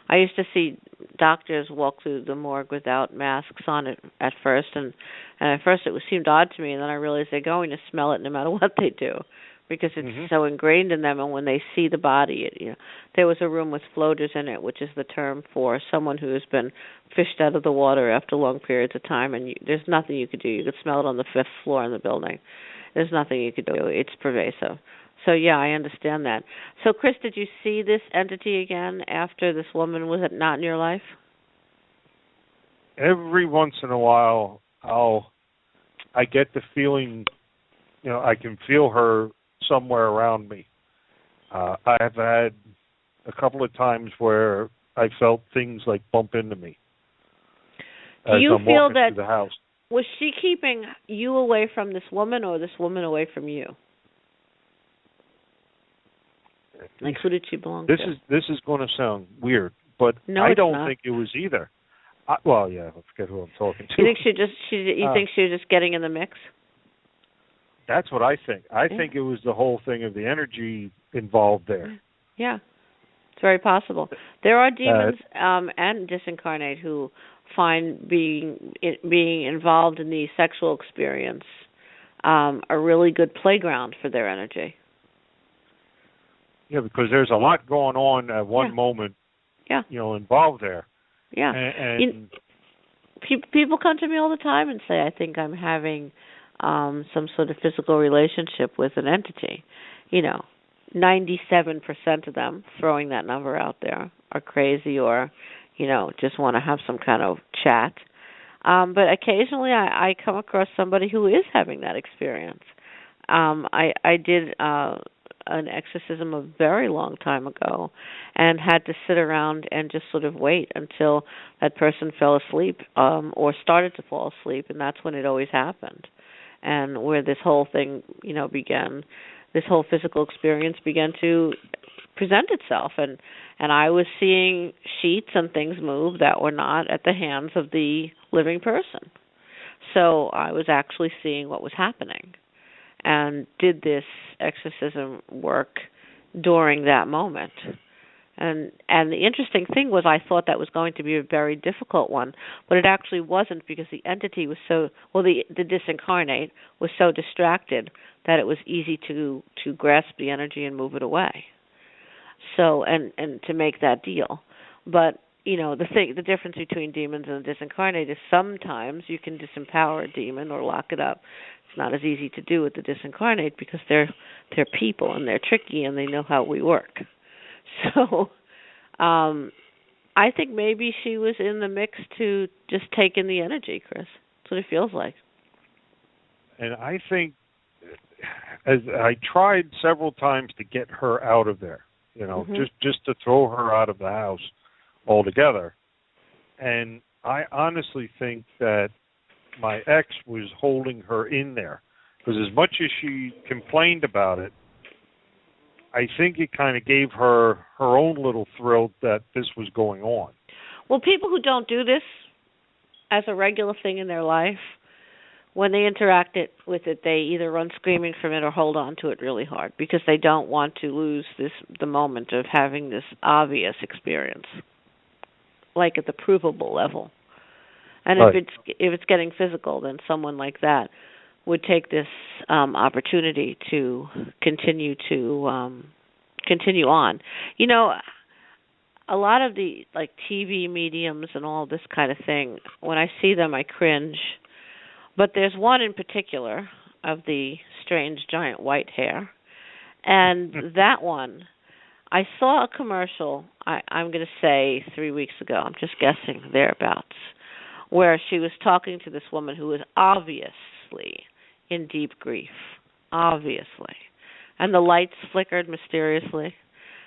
I used to see doctors walk through the morgue without masks on at first, and at first it seemed odd to me, and then I realized they're going to smell it no matter what they do. because it's so ingrained in them, and when they see the body, there was a room with floaters in it, which is the term for someone who has been fished out of the water after long periods of time, and there's nothing you could do. You could smell it on the 5th floor in the building. There's nothing you could do. It's pervasive. So, yeah, I understand that. So, Chris, did you see this entity again after this woman was not in your life? Every once in a while, I get the feeling, I can feel her somewhere around me. I have had a couple of times where I felt things like bump into me. Do you feel that the house. Was she keeping you away from this woman, or this woman away from you? Like, who did she belong to? This is going to sound weird, but no, I don't not. think it was either. I forget who I'm talking to. You think you think she was just getting in the mix? That's what I think. I think it was the whole thing of the energy involved there. Yeah, it's very possible. There are demons and disincarnate who find being involved in the sexual experience a really good playground for their energy. Yeah, because there's a lot going on at one moment. Yeah. Involved there. Yeah. And people come to me all the time and say, I think I'm having some sort of physical relationship with an entity. 97% of them, throwing that number out there, are crazy or, just want to have some kind of chat. But occasionally I come across somebody who is having that experience. I did an exorcism a very long time ago and had to sit around and just sort of wait until that person fell asleep or started to fall asleep, and that's when it always happened. And where this whole thing, began, this whole physical experience began to present itself, and I was seeing sheets and things move that were not at the hands of the living person. So I was actually seeing what was happening, and did this exorcism work during that moment. And the interesting thing was, I thought that was going to be a very difficult one, but it actually wasn't, because the entity was the disincarnate was so distracted that it was easy to grasp the energy and move it away. So and to make that deal. But the difference between demons and the disincarnate is sometimes you can disempower a demon or lock it up. It's not as easy to do with the disincarnate because they're people and they're tricky and they know how we work. So I think maybe she was in the mix to just take in the energy, Chris. That's what it feels like. And I think, as I tried several times to get her out of there, just to throw her out of the house altogether. And I honestly think that my ex was holding her in there, because as much as she complained about it, I think it kind of gave her own little thrill that this was going on. Well, people who don't do this as a regular thing in their life, when they interact with it, they either run screaming from it or hold on to it really hard, because they don't want to lose the moment of having this obvious experience, like at the provable level. And right. if it's getting physical, then someone like that would take this opportunity to continue on. A lot of the TV mediums and all this kind of thing, when I see them, I cringe. But there's one in particular of the strange giant white hair, and that one, I saw a commercial. I'm going to say 3 weeks ago. I'm just guessing thereabouts, where she was talking to this woman who was obviously in deep grief, obviously. And the lights flickered mysteriously,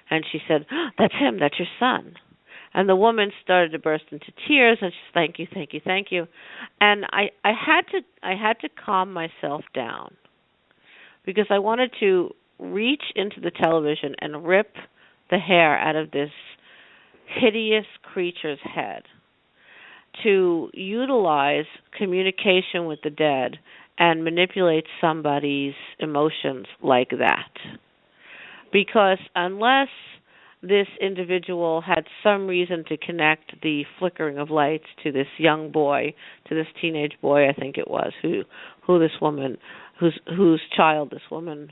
and she said, "That's him, that's your son." And the woman started to burst into tears, and she said, "Thank you, thank you, thank you." And I had to calm myself down, because I wanted to reach into the television and rip the hair out of this hideous creature's head, to utilize communication with the dead and manipulate somebody's emotions like that. Because unless this individual had some reason to connect the flickering of lights to this young boy, to this teenage boy, I think it was, who this woman, whose child this woman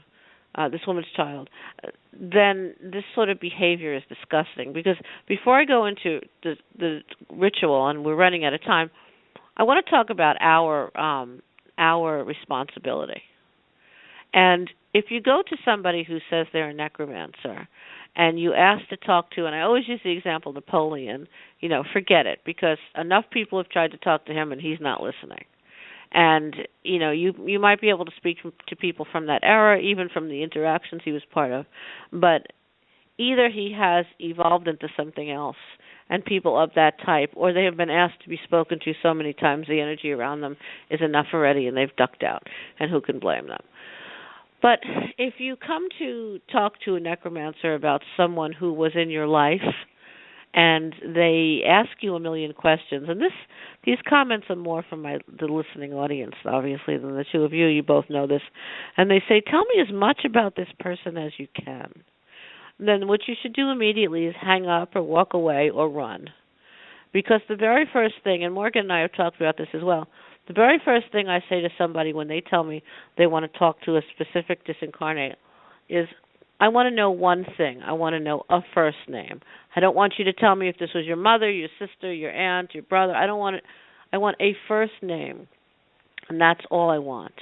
this woman's child, then this sort of behavior is disgusting. Because before I go into the ritual, and we're running out of time, I want to talk about our responsibility. And if you go to somebody who says they're a necromancer, and you ask to talk to, and I always use the example Napoleon, forget it, because enough people have tried to talk to him, and he's not listening. And you might be able to speak to people from that era, even from the interactions he was part of, but either he has evolved into something else, and people of that type, or they have been asked to be spoken to so many times the energy around them is enough already, and they've ducked out, and who can blame them? But if you come to talk to a necromancer about someone who was in your life, and they ask you a million questions, and these comments are more from the listening audience, obviously, than the two of you. You both know this. And they say, tell me as much about this person as you can. Then what you should do immediately is hang up or walk away or run. Because the very first thing, and Morgan and I have talked about this as well, the very first thing I say to somebody when they tell me they want to talk to a specific disincarnate is, I want to know one thing. I want to know a first name. I don't want you to tell me if this was your mother, your sister, your aunt, your brother. I want a first name, and that's all I want.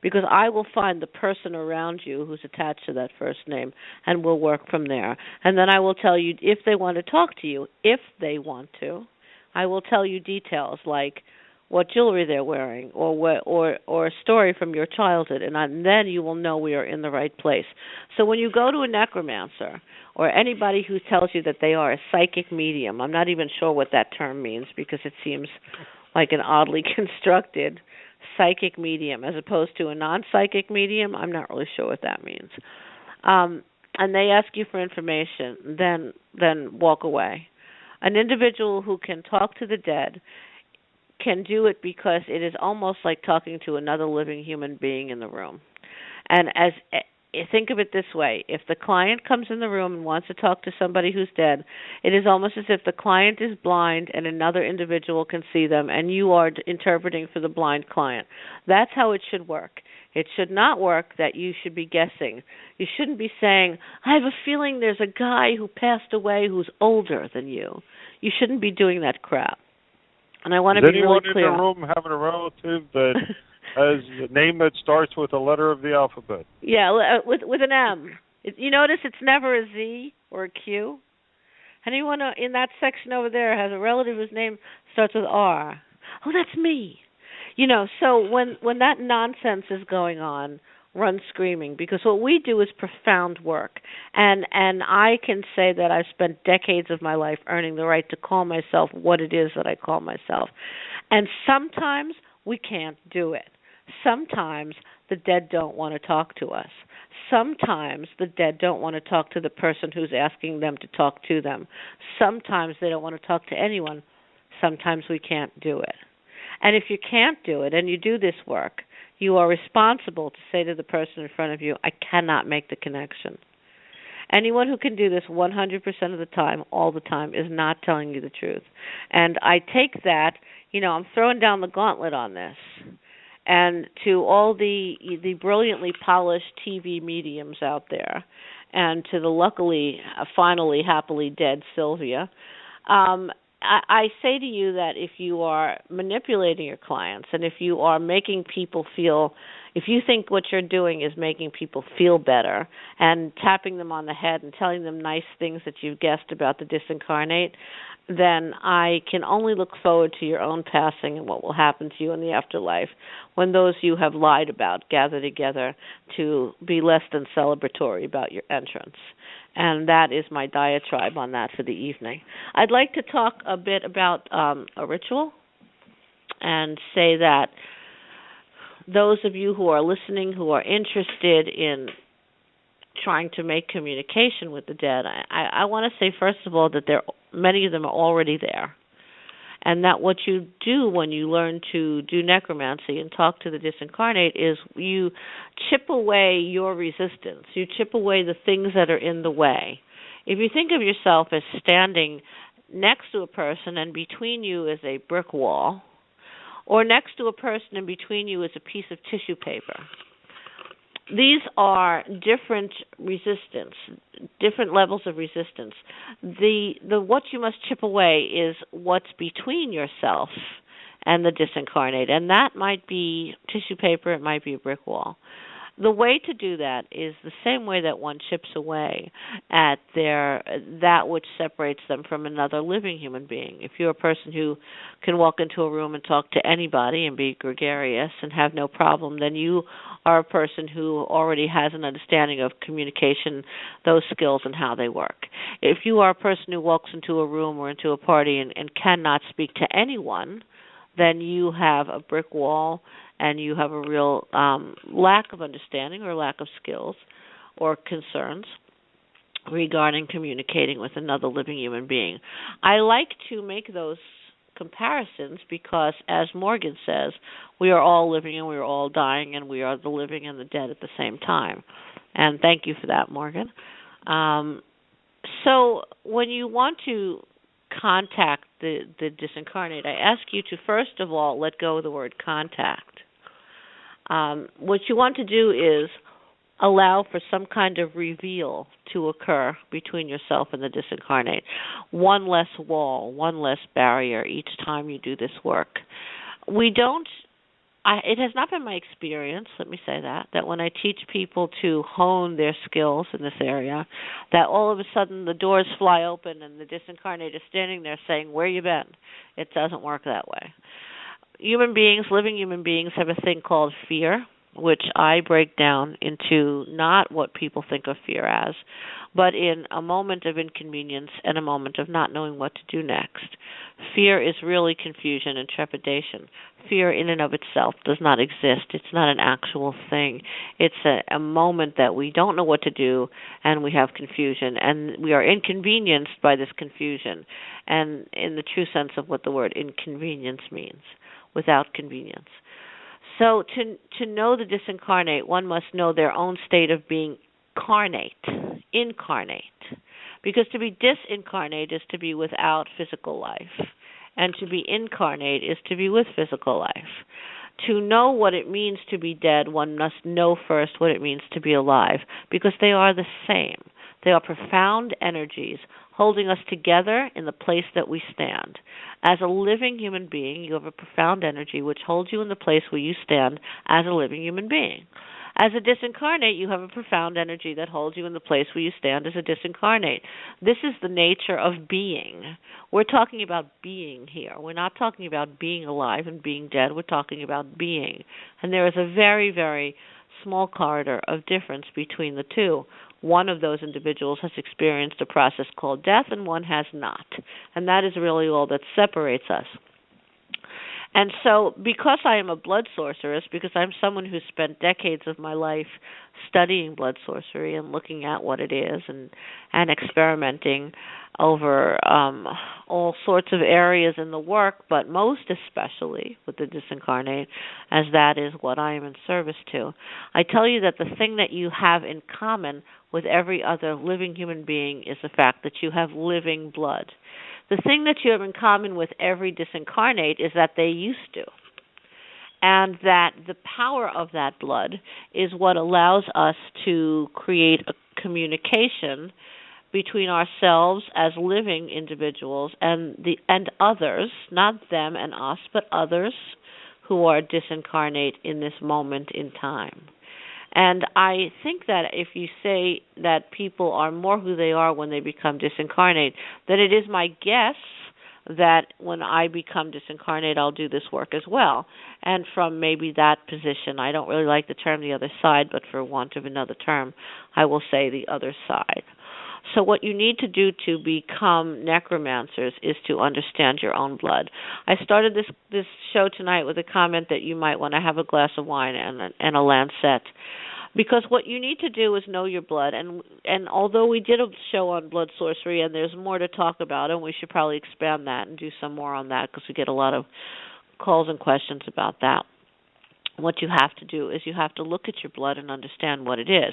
Because I will find the person around you who's attached to that first name, and we'll work from there. And then I will tell you if they want to talk to you, if they want to. I will tell you details like what jewelry they're wearing, or a story from your childhood, and then you will know we are in the right place. So when you go to a necromancer or anybody who tells you that they are a psychic medium, I'm not even sure what that term means because it seems like an oddly constructed psychic medium as opposed to a non-psychic medium. I'm not really sure what that means. And they ask you for information, then walk away. An individual who can talk to the dead can do it because it is almost like talking to another living human being in the room. And think of it this way. If the client comes in the room and wants to talk to somebody who's dead, it is almost as if the client is blind and another individual can see them, and you are interpreting for the blind client. That's how it should work. It should not work that you should be guessing. You shouldn't be saying, I have a feeling there's a guy who passed away who's older than you. You shouldn't be doing that crap. And I want to be really clear. Is anyone in the room having a relative that has a name that starts with a letter of the alphabet? Yeah, with an M. You notice it's never a Z or a Q? Anyone in that section over there has a relative whose name starts with R? Oh, that's me. So when that nonsense is going on, run screaming, because what we do is profound work. And I can say that I've spent decades of my life earning the right to call myself what it is that I call myself. And sometimes we can't do it. Sometimes the dead don't want to talk to us. Sometimes the dead don't want to talk to the person who's asking them to talk to them. Sometimes they don't want to talk to anyone. Sometimes we can't do it. And if you can't do it and you do this work, you are responsible to say to the person in front of you, I cannot make the connection. Anyone who can do this 100% of the time, all the time, is not telling you the truth. And I take that, I'm throwing down the gauntlet on this. And to all the brilliantly polished TV mediums out there, and to the luckily, finally, happily dead Sylvia, I say to you that if you are manipulating your clients and if you are making people feel, if you think what you're doing is making people feel better and tapping them on the head and telling them nice things that you've guessed about the disincarnate, then I can only look forward to your own passing and what will happen to you in the afterlife when those you have lied about gather together to be less than celebratory about your entrance. And that is my diatribe on that for the evening. I'd like to talk a bit about a ritual and say that those of you who are listening who are interested in trying to make communication with the dead, I want to say, first of all, that many of them are already there. And that what you do when you learn to do necromancy and talk to the disincarnate is you chip away your resistance. You chip away the things that are in the way. If you think of yourself as standing next to a person and between you is a brick wall, or next to a person and between you is a piece of tissue paper, These are different resistance, different levels of resistance. The what you must chip away is what's between yourself and the disincarnate, and that might be tissue paper, it might be a brick wall. The way to do that is the same way that one chips away at that which separates them from another living human being. If you're a person who can walk into a room and talk to anybody and be gregarious and have no problem, then you are a person who already has an understanding of communication, those skills, and how they work. If you are a person who walks into a room or into a party and cannot speak to anyone, then you have a brick wall and you have a real lack of understanding or lack of skills or concerns regarding communicating with another living human being. I like to make those comparisons because, as Morgan says, we are all living and we are all dying, and we are the living and the dead at the same time. And thank you for that, Morgan. So when you want to contact the disincarnate, I ask you to first of all let go of the word contact. What you want to do is allow for some kind of reveal to occur between yourself and the disincarnate. One less wall, one less barrier each time you do this work. It has not been my experience, let me say that when I teach people to hone their skills in this area, that all of a sudden the doors fly open and the disincarnate is standing there saying, "Where you been?" It doesn't work that way. Human beings, living human beings, have a thing called fear, which I break down into not what people think of fear as, but in a moment of inconvenience and a moment of not knowing what to do next. Fear is really confusion and trepidation. Fear in and of itself does not exist. It's not an actual thing. It's a moment that we don't know what to do and we have confusion, and we are inconvenienced by this confusion, and in the true sense of what the word inconvenience means, without convenience. So to know the disincarnate, one must know their own state of being incarnate. Because to be disincarnate is to be without physical life, and to be incarnate is to be with physical life. To know what it means to be dead, one must know first what it means to be alive, because they are the same. They are profound energies holding us together in the place that we stand. As a living human being, you have a profound energy which holds you in the place where you stand as a living human being. As a disincarnate, you have a profound energy that holds you in the place where you stand as a disincarnate. This is the nature of being. We're talking about being here. We're not talking about being alive and being dead. We're talking about being. And there is a very, very small corridor of difference between the two. One of those individuals has experienced a process called death, and one has not. And that is really all that separates us. And so, because I am a blood sorceress, because I'm someone who spent decades of my life studying blood sorcery and looking at what it is and experimenting over all sorts of areas in the work, but most especially with the disincarnate, as that is what I am in service to, I tell you that the thing that you have in common with every other living human being is the fact that you have living blood. The thing that you have in common with every disincarnate is that they used to, and that the power of that blood is what allows us to create a communication between ourselves as living individuals and others, not them and us, but others who are disincarnate in this moment in time. And I think that if you say that people are more who they are when they become disincarnate, then it is my guess that when I become disincarnate, I'll do this work as well. And from maybe that position, I don't really like the term the other side, but for want of another term, I will say the other side. So what you need to do to become necromancers is to understand your own blood. I started this show tonight with a comment that you might want to have a glass of wine and a lancet, because what you need to do is know your blood. And although we did a show on blood sorcery and there's more to talk about, and we should probably expand that and do some more on that because we get a lot of calls and questions about that. What you have to do is you have to look at your blood and understand what it is.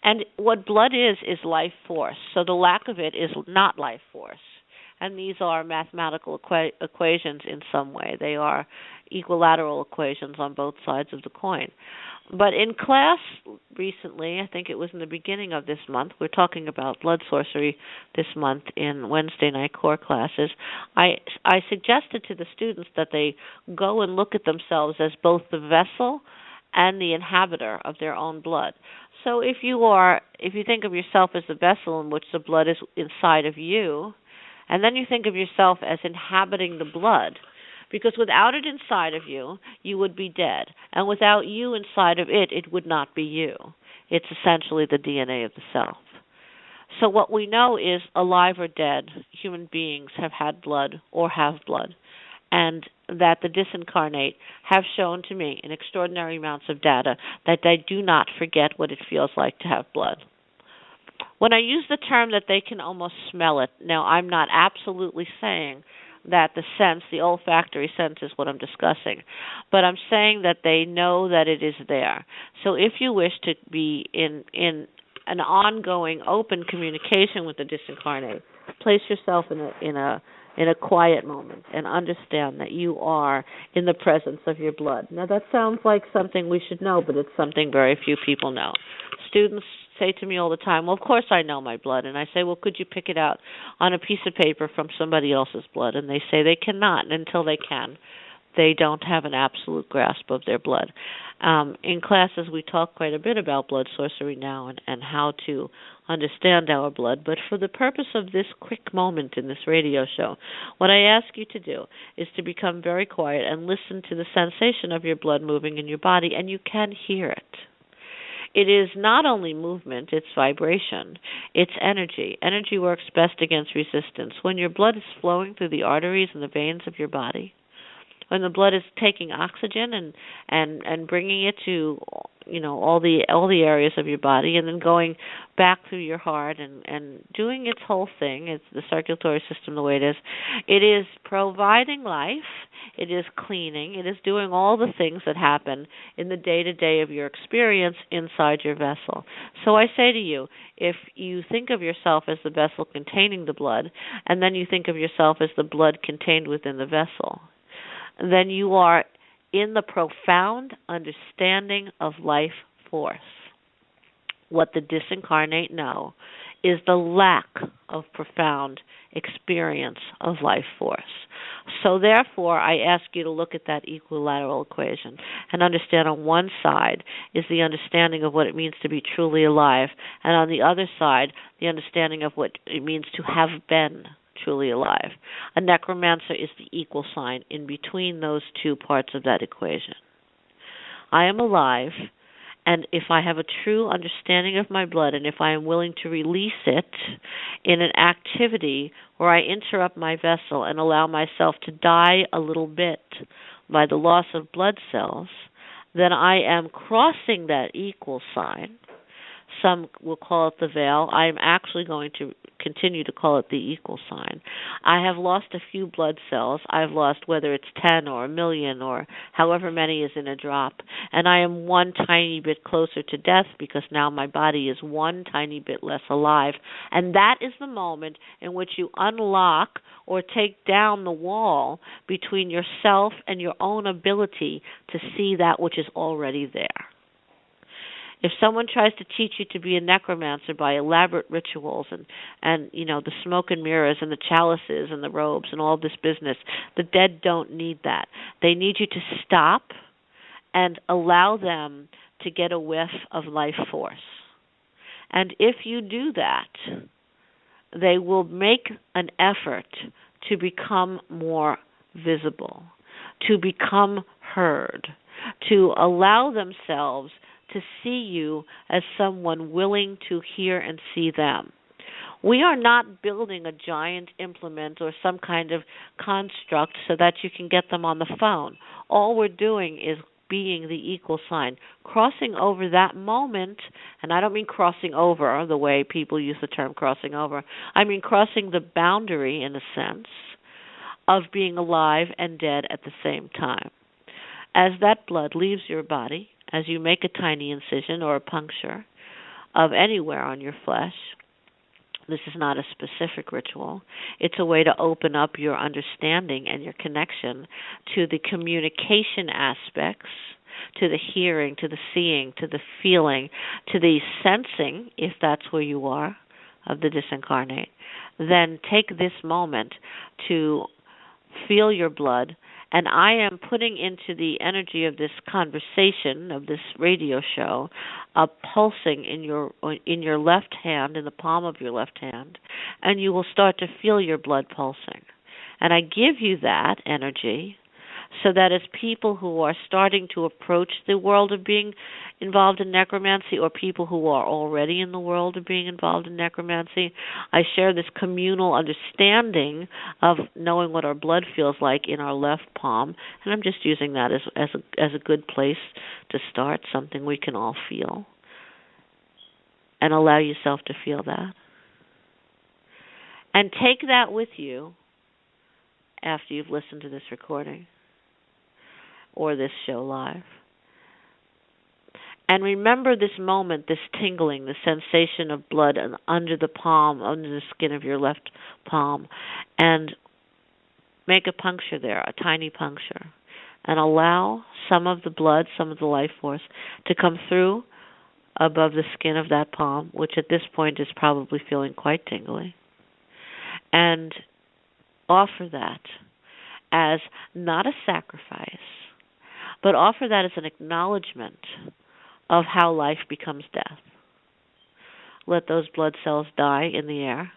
And what blood is life force. So the lack of it is not life force. And these are mathematical equations in some way. They are equilateral equations on both sides of the coin. But in class recently, I think it was in the beginning of this month, we're talking about blood sorcery this month in Wednesday night core classes, I suggested to the students that they go and look at themselves as both the vessel and the inhabitor of their own blood. So if you think of yourself as the vessel in which the blood is inside of you, and then you think of yourself as inhabiting the blood, because without it inside of you, you would be dead. And without you inside of it, it would not be you. It's essentially the DNA of the self. So what we know is, alive or dead, human beings have had blood or have blood. And that the disincarnate have shown to me in extraordinary amounts of data that they do not forget what it feels like to have blood. When I use the term that they can almost smell it, now I'm not absolutely saying that the olfactory sense is what I'm discussing, but I'm saying that they know that it is there. So if you wish to be in an ongoing, open communication with the disincarnate, place yourself in a quiet moment and understand that you are in the presence of your blood. Now that sounds like something we should know, but it's something very few people know. Students say to me all the time, well, of course I know my blood. And I say, well, could you pick it out on a piece of paper from somebody else's blood? And they say they cannot. And until they can, they don't have an absolute grasp of their blood. In classes, we talk quite a bit about blood sorcery now and how to understand our blood. But for the purpose of this quick moment in this radio show, what I ask you to do is to become very quiet and listen to the sensation of your blood moving in your body, and you can hear it. It is not only movement, it's vibration, it's energy. Energy works best against resistance. When your blood is flowing through the arteries and the veins of your body, when the blood is taking oxygen and bringing it to all the areas of your body, and then going back through your heart and doing its whole thing, it's the circulatory system the way it is providing life, it is cleaning, it is doing all the things that happen in the day-to-day of your experience inside your vessel. So I say to you, if you think of yourself as the vessel containing the blood, and then you think of yourself as the blood contained within the vessel, then you are in the profound understanding of life force. What the disincarnate know is the lack of profound experience of life force. So therefore, I ask you to look at that equilateral equation and understand on one side is the understanding of what it means to be truly alive, and on the other side, the understanding of what it means to have been truly alive. A necromancer is the equal sign in between those two parts of that equation. I am alive, and if I have a true understanding of my blood, and if I am willing to release it in an activity where I interrupt my vessel and allow myself to die a little bit by the loss of blood cells, then I am crossing that equal sign. Some will call it the veil. I am actually going to continue to call it the equal sign. I have lost a few blood cells. I've lost whether it's 10 or a million or however many is in a drop. And I am one tiny bit closer to death because now my body is one tiny bit less alive. And that is the moment in which you unlock or take down the wall between yourself and your own ability to see that which is already there. If someone tries to teach you to be a necromancer by elaborate rituals and the smoke and mirrors and the chalices and the robes and all this business, the dead don't need that. They need you to stop and allow them to get a whiff of life force. And if you do that, they will make an effort to become more visible, to become heard, to allow themselves to see you as someone willing to hear and see them. We are not building a giant implement or some kind of construct so that you can get them on the phone. All we're doing is being the equal sign, crossing over that moment, and I don't mean crossing over the way people use the term crossing over. I mean crossing the boundary, in a sense, of being alive and dead at the same time. As that blood leaves your body, as you make a tiny incision or a puncture of anywhere on your flesh, this is not a specific ritual. It's a way to open up your understanding and your connection to the communication aspects, to the hearing, to the seeing, to the feeling, to the sensing, if that's where you are, of the disincarnate, then take this moment to feel your blood. And I am putting into the energy of this conversation, of this radio show, a pulsing in your left hand, in the palm of your left hand, and you will start to feel your blood pulsing. And I give you that energy so that as people who are starting to approach the world of being involved in necromancy, or people who are already in the world of being involved in necromancy, I share this communal understanding of knowing what our blood feels like in our left palm, and I'm just using that as a good place to start, something we can all feel. And allow yourself to feel that. And take that with you after you've listened to this recording or this show live. And remember this moment, this tingling, the sensation of blood under the palm, under the skin of your left palm, and make a puncture there, a tiny puncture, and allow some of the blood, some of the life force to come through above the skin of that palm, which at this point is probably feeling quite tingly, and offer that as not a sacrifice, but offer that as an acknowledgement of how life becomes death. Let those blood cells die in the air.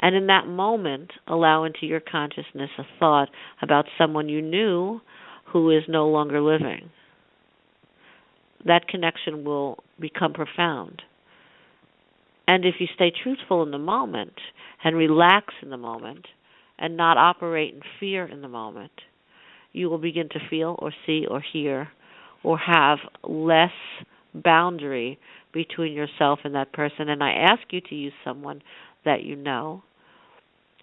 And in that moment, allow into your consciousness a thought about someone you knew who is no longer living. That connection will become profound. And if you stay truthful in the moment and relax in the moment and not operate in fear in the moment, you will begin to feel or see or hear or have less boundary between yourself and that person. And I ask you to use someone that you know,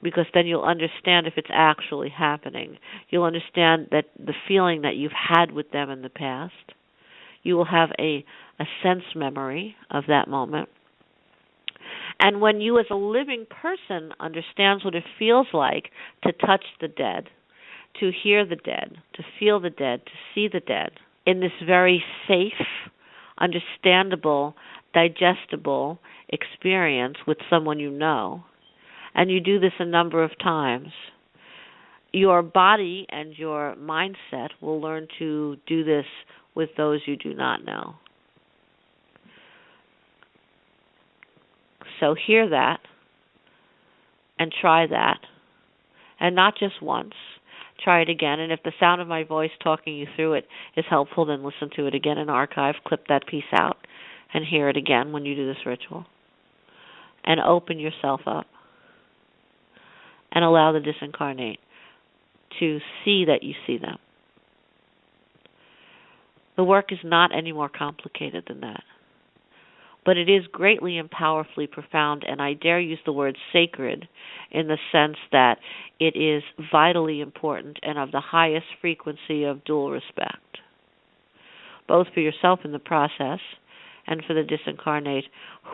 because then you'll understand if it's actually happening. You'll understand that the feeling that you've had with them in the past. You will have a sense memory of that moment. And when you as a living person understands what it feels like to touch the dead, to hear the dead, to feel the dead, to see the dead, in this very safe, understandable, digestible experience with someone you know, and you do this a number of times, your body and your mindset will learn to do this with those you do not know. So hear that and try that, and not just once. Try it again, and if the sound of my voice talking you through it is helpful, then listen to it again in archive, clip that piece out, and hear it again when you do this ritual. And open yourself up and allow the disincarnate to see that you see them. The work is not any more complicated than that. But it is greatly and powerfully profound, and I dare use the word sacred in the sense that it is vitally important and of the highest frequency of dual respect, both for yourself in the process and for the disincarnate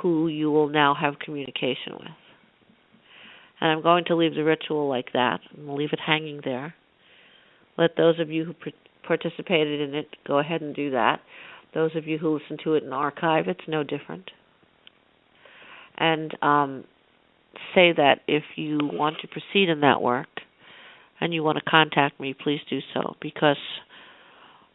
who you will now have communication with. And I'm going to leave the ritual like that, and we'll leave it hanging there. Let those of you who participated in it go ahead and do that. Those of you who listen to it in archive, it's no different. And say that if you want to proceed in that work and you want to contact me, please do so, because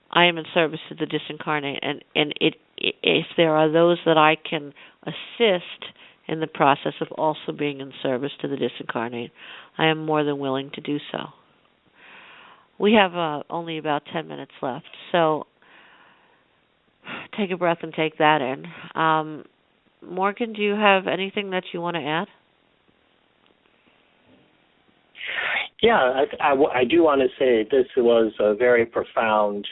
I am in service to the disincarnate, and if there are those that I can assist in the process of also being in service to the disincarnate, I am more than willing to do so. We have only about 10 minutes left, so take a breath and take that in. Morgan, do you have anything that you want to add? Yeah, I do want to say this was a very profound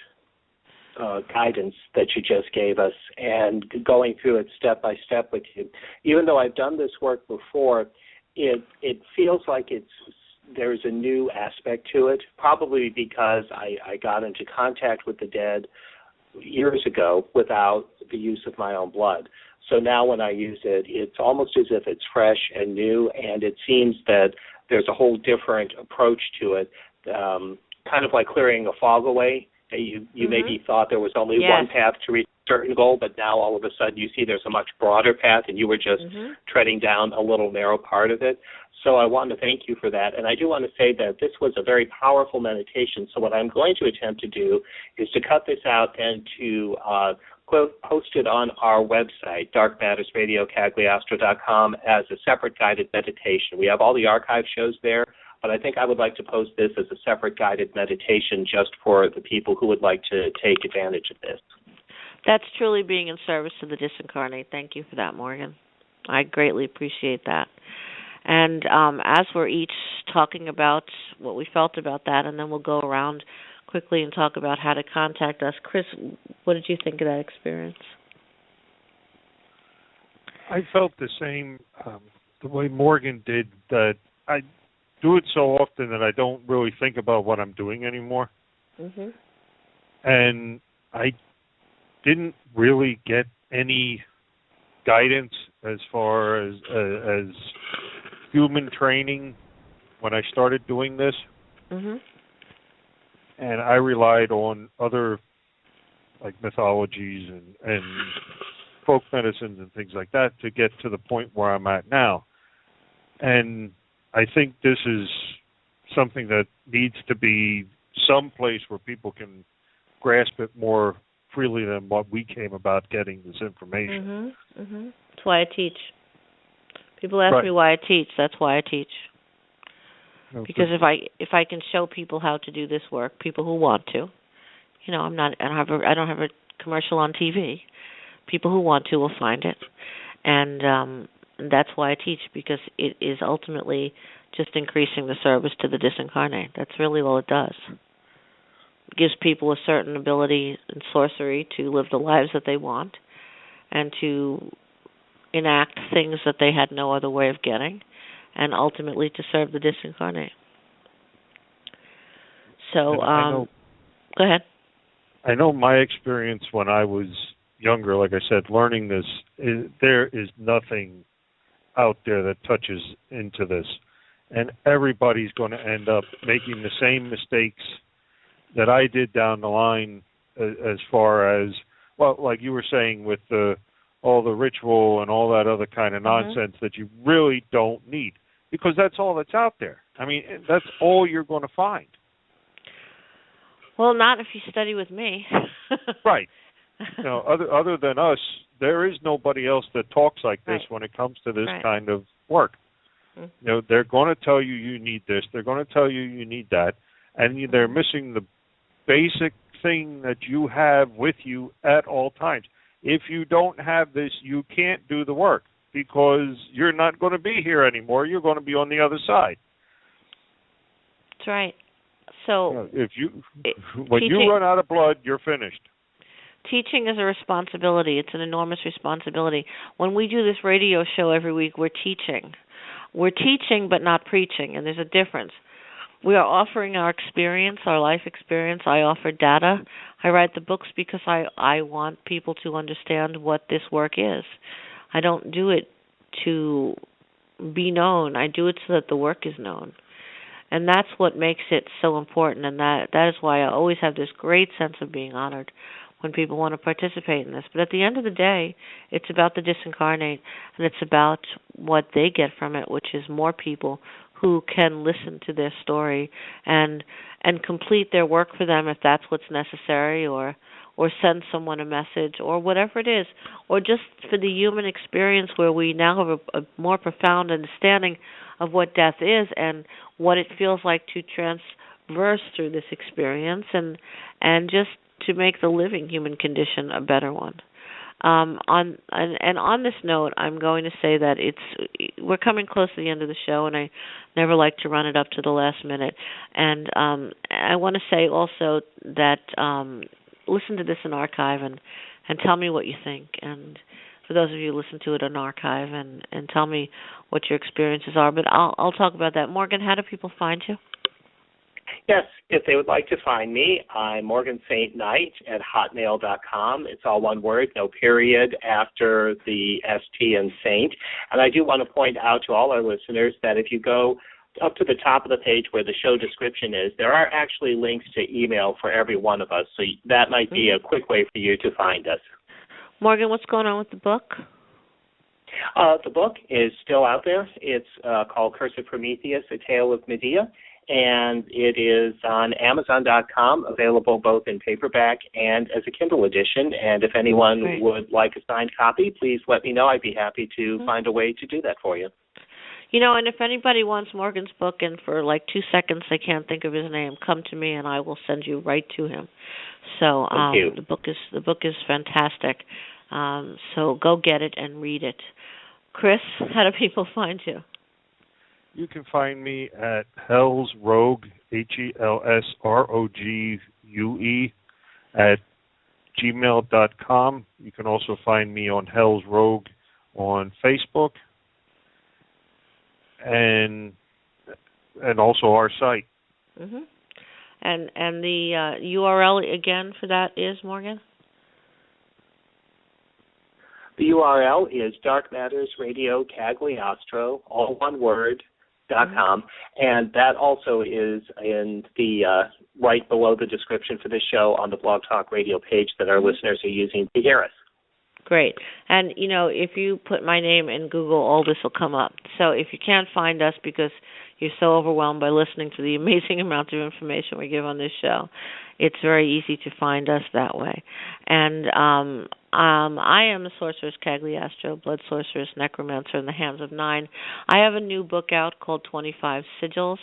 guidance that you just gave us, and going through it step by step with you. Even though I've done this work before, it feels like there's a new aspect to it, probably because I got into contact with the dead years ago without the use of my own blood. So now when I use it, it's almost as if it's fresh and new, and it seems that there's a whole different approach to it, kind of like clearing a fog away You maybe thought there was only Yes. one path to reach a certain goal, but now all of a sudden you see there's a much broader path, and you were just treading down a little narrow part of it. So I want to thank you for that. And I do want to say that this was a very powerful meditation. So what I'm going to attempt to do is to cut this out and to post it on our website, darkmattersradiocagliastro.com, as a separate guided meditation. We have all the archive shows there, but I think I would like to post this as a separate guided meditation just for the people who would like to take advantage of this. That's truly being in service to the disincarnate. Thank you for that, Morgan. I greatly appreciate that. And as we're each talking about what we felt about that, and then we'll go around quickly and talk about how to contact us. Chris, what did you think of that experience? I felt the same, the way Morgan did, that I do it so often that I don't really think about what I'm doing anymore. And I didn't really get any guidance as far as human training when I started doing this. And I relied on other, like, mythologies and folk medicines and things like that to get to the point where I'm at now. And I think this is something that needs to be some place where people can grasp it more freely than what we came about getting this information. That's why I teach. People ask me why I teach. That's why I teach. Because if I can show people how to do this work, people who want to, I don't have a commercial on TV. People who want to will find it, and that's why I teach, because it is ultimately just increasing the service to the disincarnate. That's really all it does. It gives people a certain ability in sorcery to live the lives that they want, and to enact things that they had no other way of getting, and ultimately to serve the disincarnate. So, go ahead. I know my experience when I was younger, like I said, learning this, there is nothing out there that touches into this. And everybody's going to end up making the same mistakes that I did down the line, as far as, well, like you were saying, with all the ritual and all that other kind of nonsense that you really don't need, because that's all that's out there. I mean, that's all you're going to find. Well, not if you study with me. Right. Other than us, there is nobody else that talks like this when it comes to this kind of work. They're going to tell you you need this. They're going to tell you you need that. And they're missing the basic thing that you have with you at all times. If you don't have this, you can't do the work, because you're not going to be here anymore. You're going to be on the other side. That's right. So when you run out of blood, you're finished. Teaching is a responsibility. It's an enormous responsibility. When we do this radio show every week, we're teaching. We're teaching but not preaching, and there's a difference. We are offering our experience, our life experience. I offer data. I write the books because I want people to understand what this work is. I don't do it to be known. I do it so that the work is known. And that's what makes it so important, and that is why I always have this great sense of being honored when people want to participate in this. But at the end of the day, it's about the disincarnate, and it's about what they get from it, which is more people who can listen to their story and complete their work for them if that's what's necessary, or send someone a message, or whatever it is, or just for the human experience where we now have a more profound understanding of what death is and what it feels like to traverse through this experience, and just to make the living human condition a better one. On this note, I'm going to say that we're coming close to the end of the show, and I never like to run it up to the last minute. And I want to say also that listen to this in archive and tell me what you think. And for those of you who listen to it in archive, and tell me what your experiences are. But I'll talk about that. Morgan, how do people find you? Yes, if they would like to find me, I'm morganstknight@hotmail.com. It's all one word, no period after the ST and Saint. And I do want to point out to all our listeners that if you go up to the top of the page where the show description is, there are actually links to email for every one of us. So that might be a quick way for you to find us. Morgan, what's going on with the book? The book is still out there. It's called Curse of Prometheus, A Tale of Medea, and it is on Amazon.com, available both in paperback and as a Kindle edition. And if anyone would like a signed copy, please let me know. I'd be happy to find a way to do that for you. You know, and if anybody wants Morgan's book and for like 2 seconds they can't think of his name, come to me and I will send you right to him. So Thank you. the book is fantastic. So go get it and read it. Chris, how do people find you? You can find me at helsrogue, HELSROGUE, at gmail.com. You can also find me on helsrogue on Facebook, and also our site. Mm-hmm. And the URL again for that is, Morgan? The URL is Dark Matters Radio Cagliastro, all one word, .com, and that also is in the right below the description for this show on the Blog Talk Radio page that our listeners are using to hear us. Great. And, you know, if you put my name in Google, all this will come up. So if you can't find us because you're so overwhelmed by listening to the amazing amount of information we give on this show, it's very easy to find us that way. And I am the Sorceress Cagliastro, Blood Sorceress Necromancer in the Hands of Nine. I have a new book out called 25 Sigils,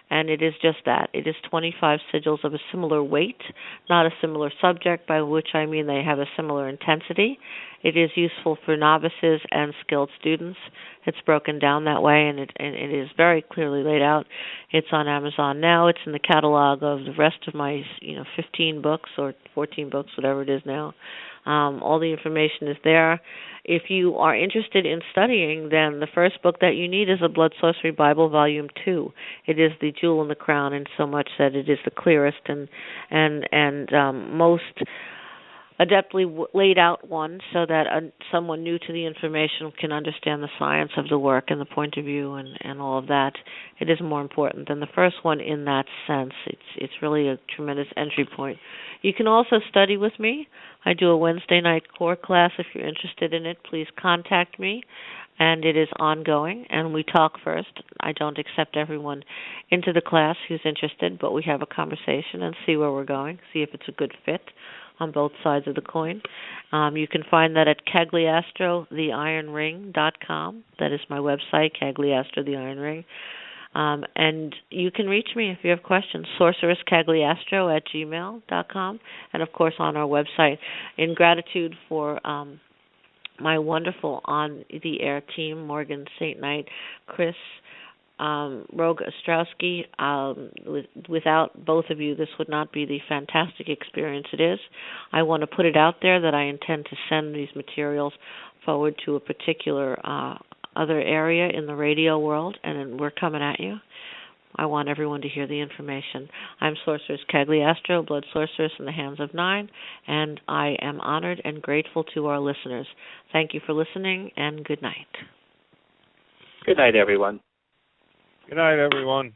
and it is just that. It is 25 sigils of a similar weight, not a similar subject, by which I mean they have a similar intensity. It is useful for novices and skilled students. It's broken down that way, and it is very clearly laid out. It's on Amazon now. It's in the catalog of the rest of my 15 books or 14 books, whatever it is now. All the information is there. If you are interested in studying, then the first book that you need is a Blood Sorcery Bible, Volume 2. It is the jewel in the crown, in so much that it is the clearest and most adeptly laid out one, so that someone new to the information can understand the science of the work and the point of view and all of that. It is more important than the first one in that sense. It's really a tremendous entry point. You can also study with me. I do a Wednesday night core class. If you're interested in it, please contact me. And it is ongoing, and we talk first. I don't accept everyone into the class who's interested, but we have a conversation and see where we're going, see if it's a good fit on both sides of the coin. You can find that at cagliastrotheironring.com. That is my website, Cagliastro the Iron Ring. And you can reach me if you have questions, sorceresscagliastro@gmail.com, and, of course, on our website. In gratitude for my wonderful on-the-air team, Morgan St. Knight, Chris, Rogue Ostrowski. Without both of you, this would not be the fantastic experience it is. I want to put it out there that I intend to send these materials forward to a particular other area in the radio world, and we're coming at you. I want everyone to hear the information. I'm Sorceress Cagliastro, Blood Sorceress in the Hands of Nine, and I am honored and grateful to our listeners. Thank you for listening, and good night. Good night, everyone. Good night, everyone.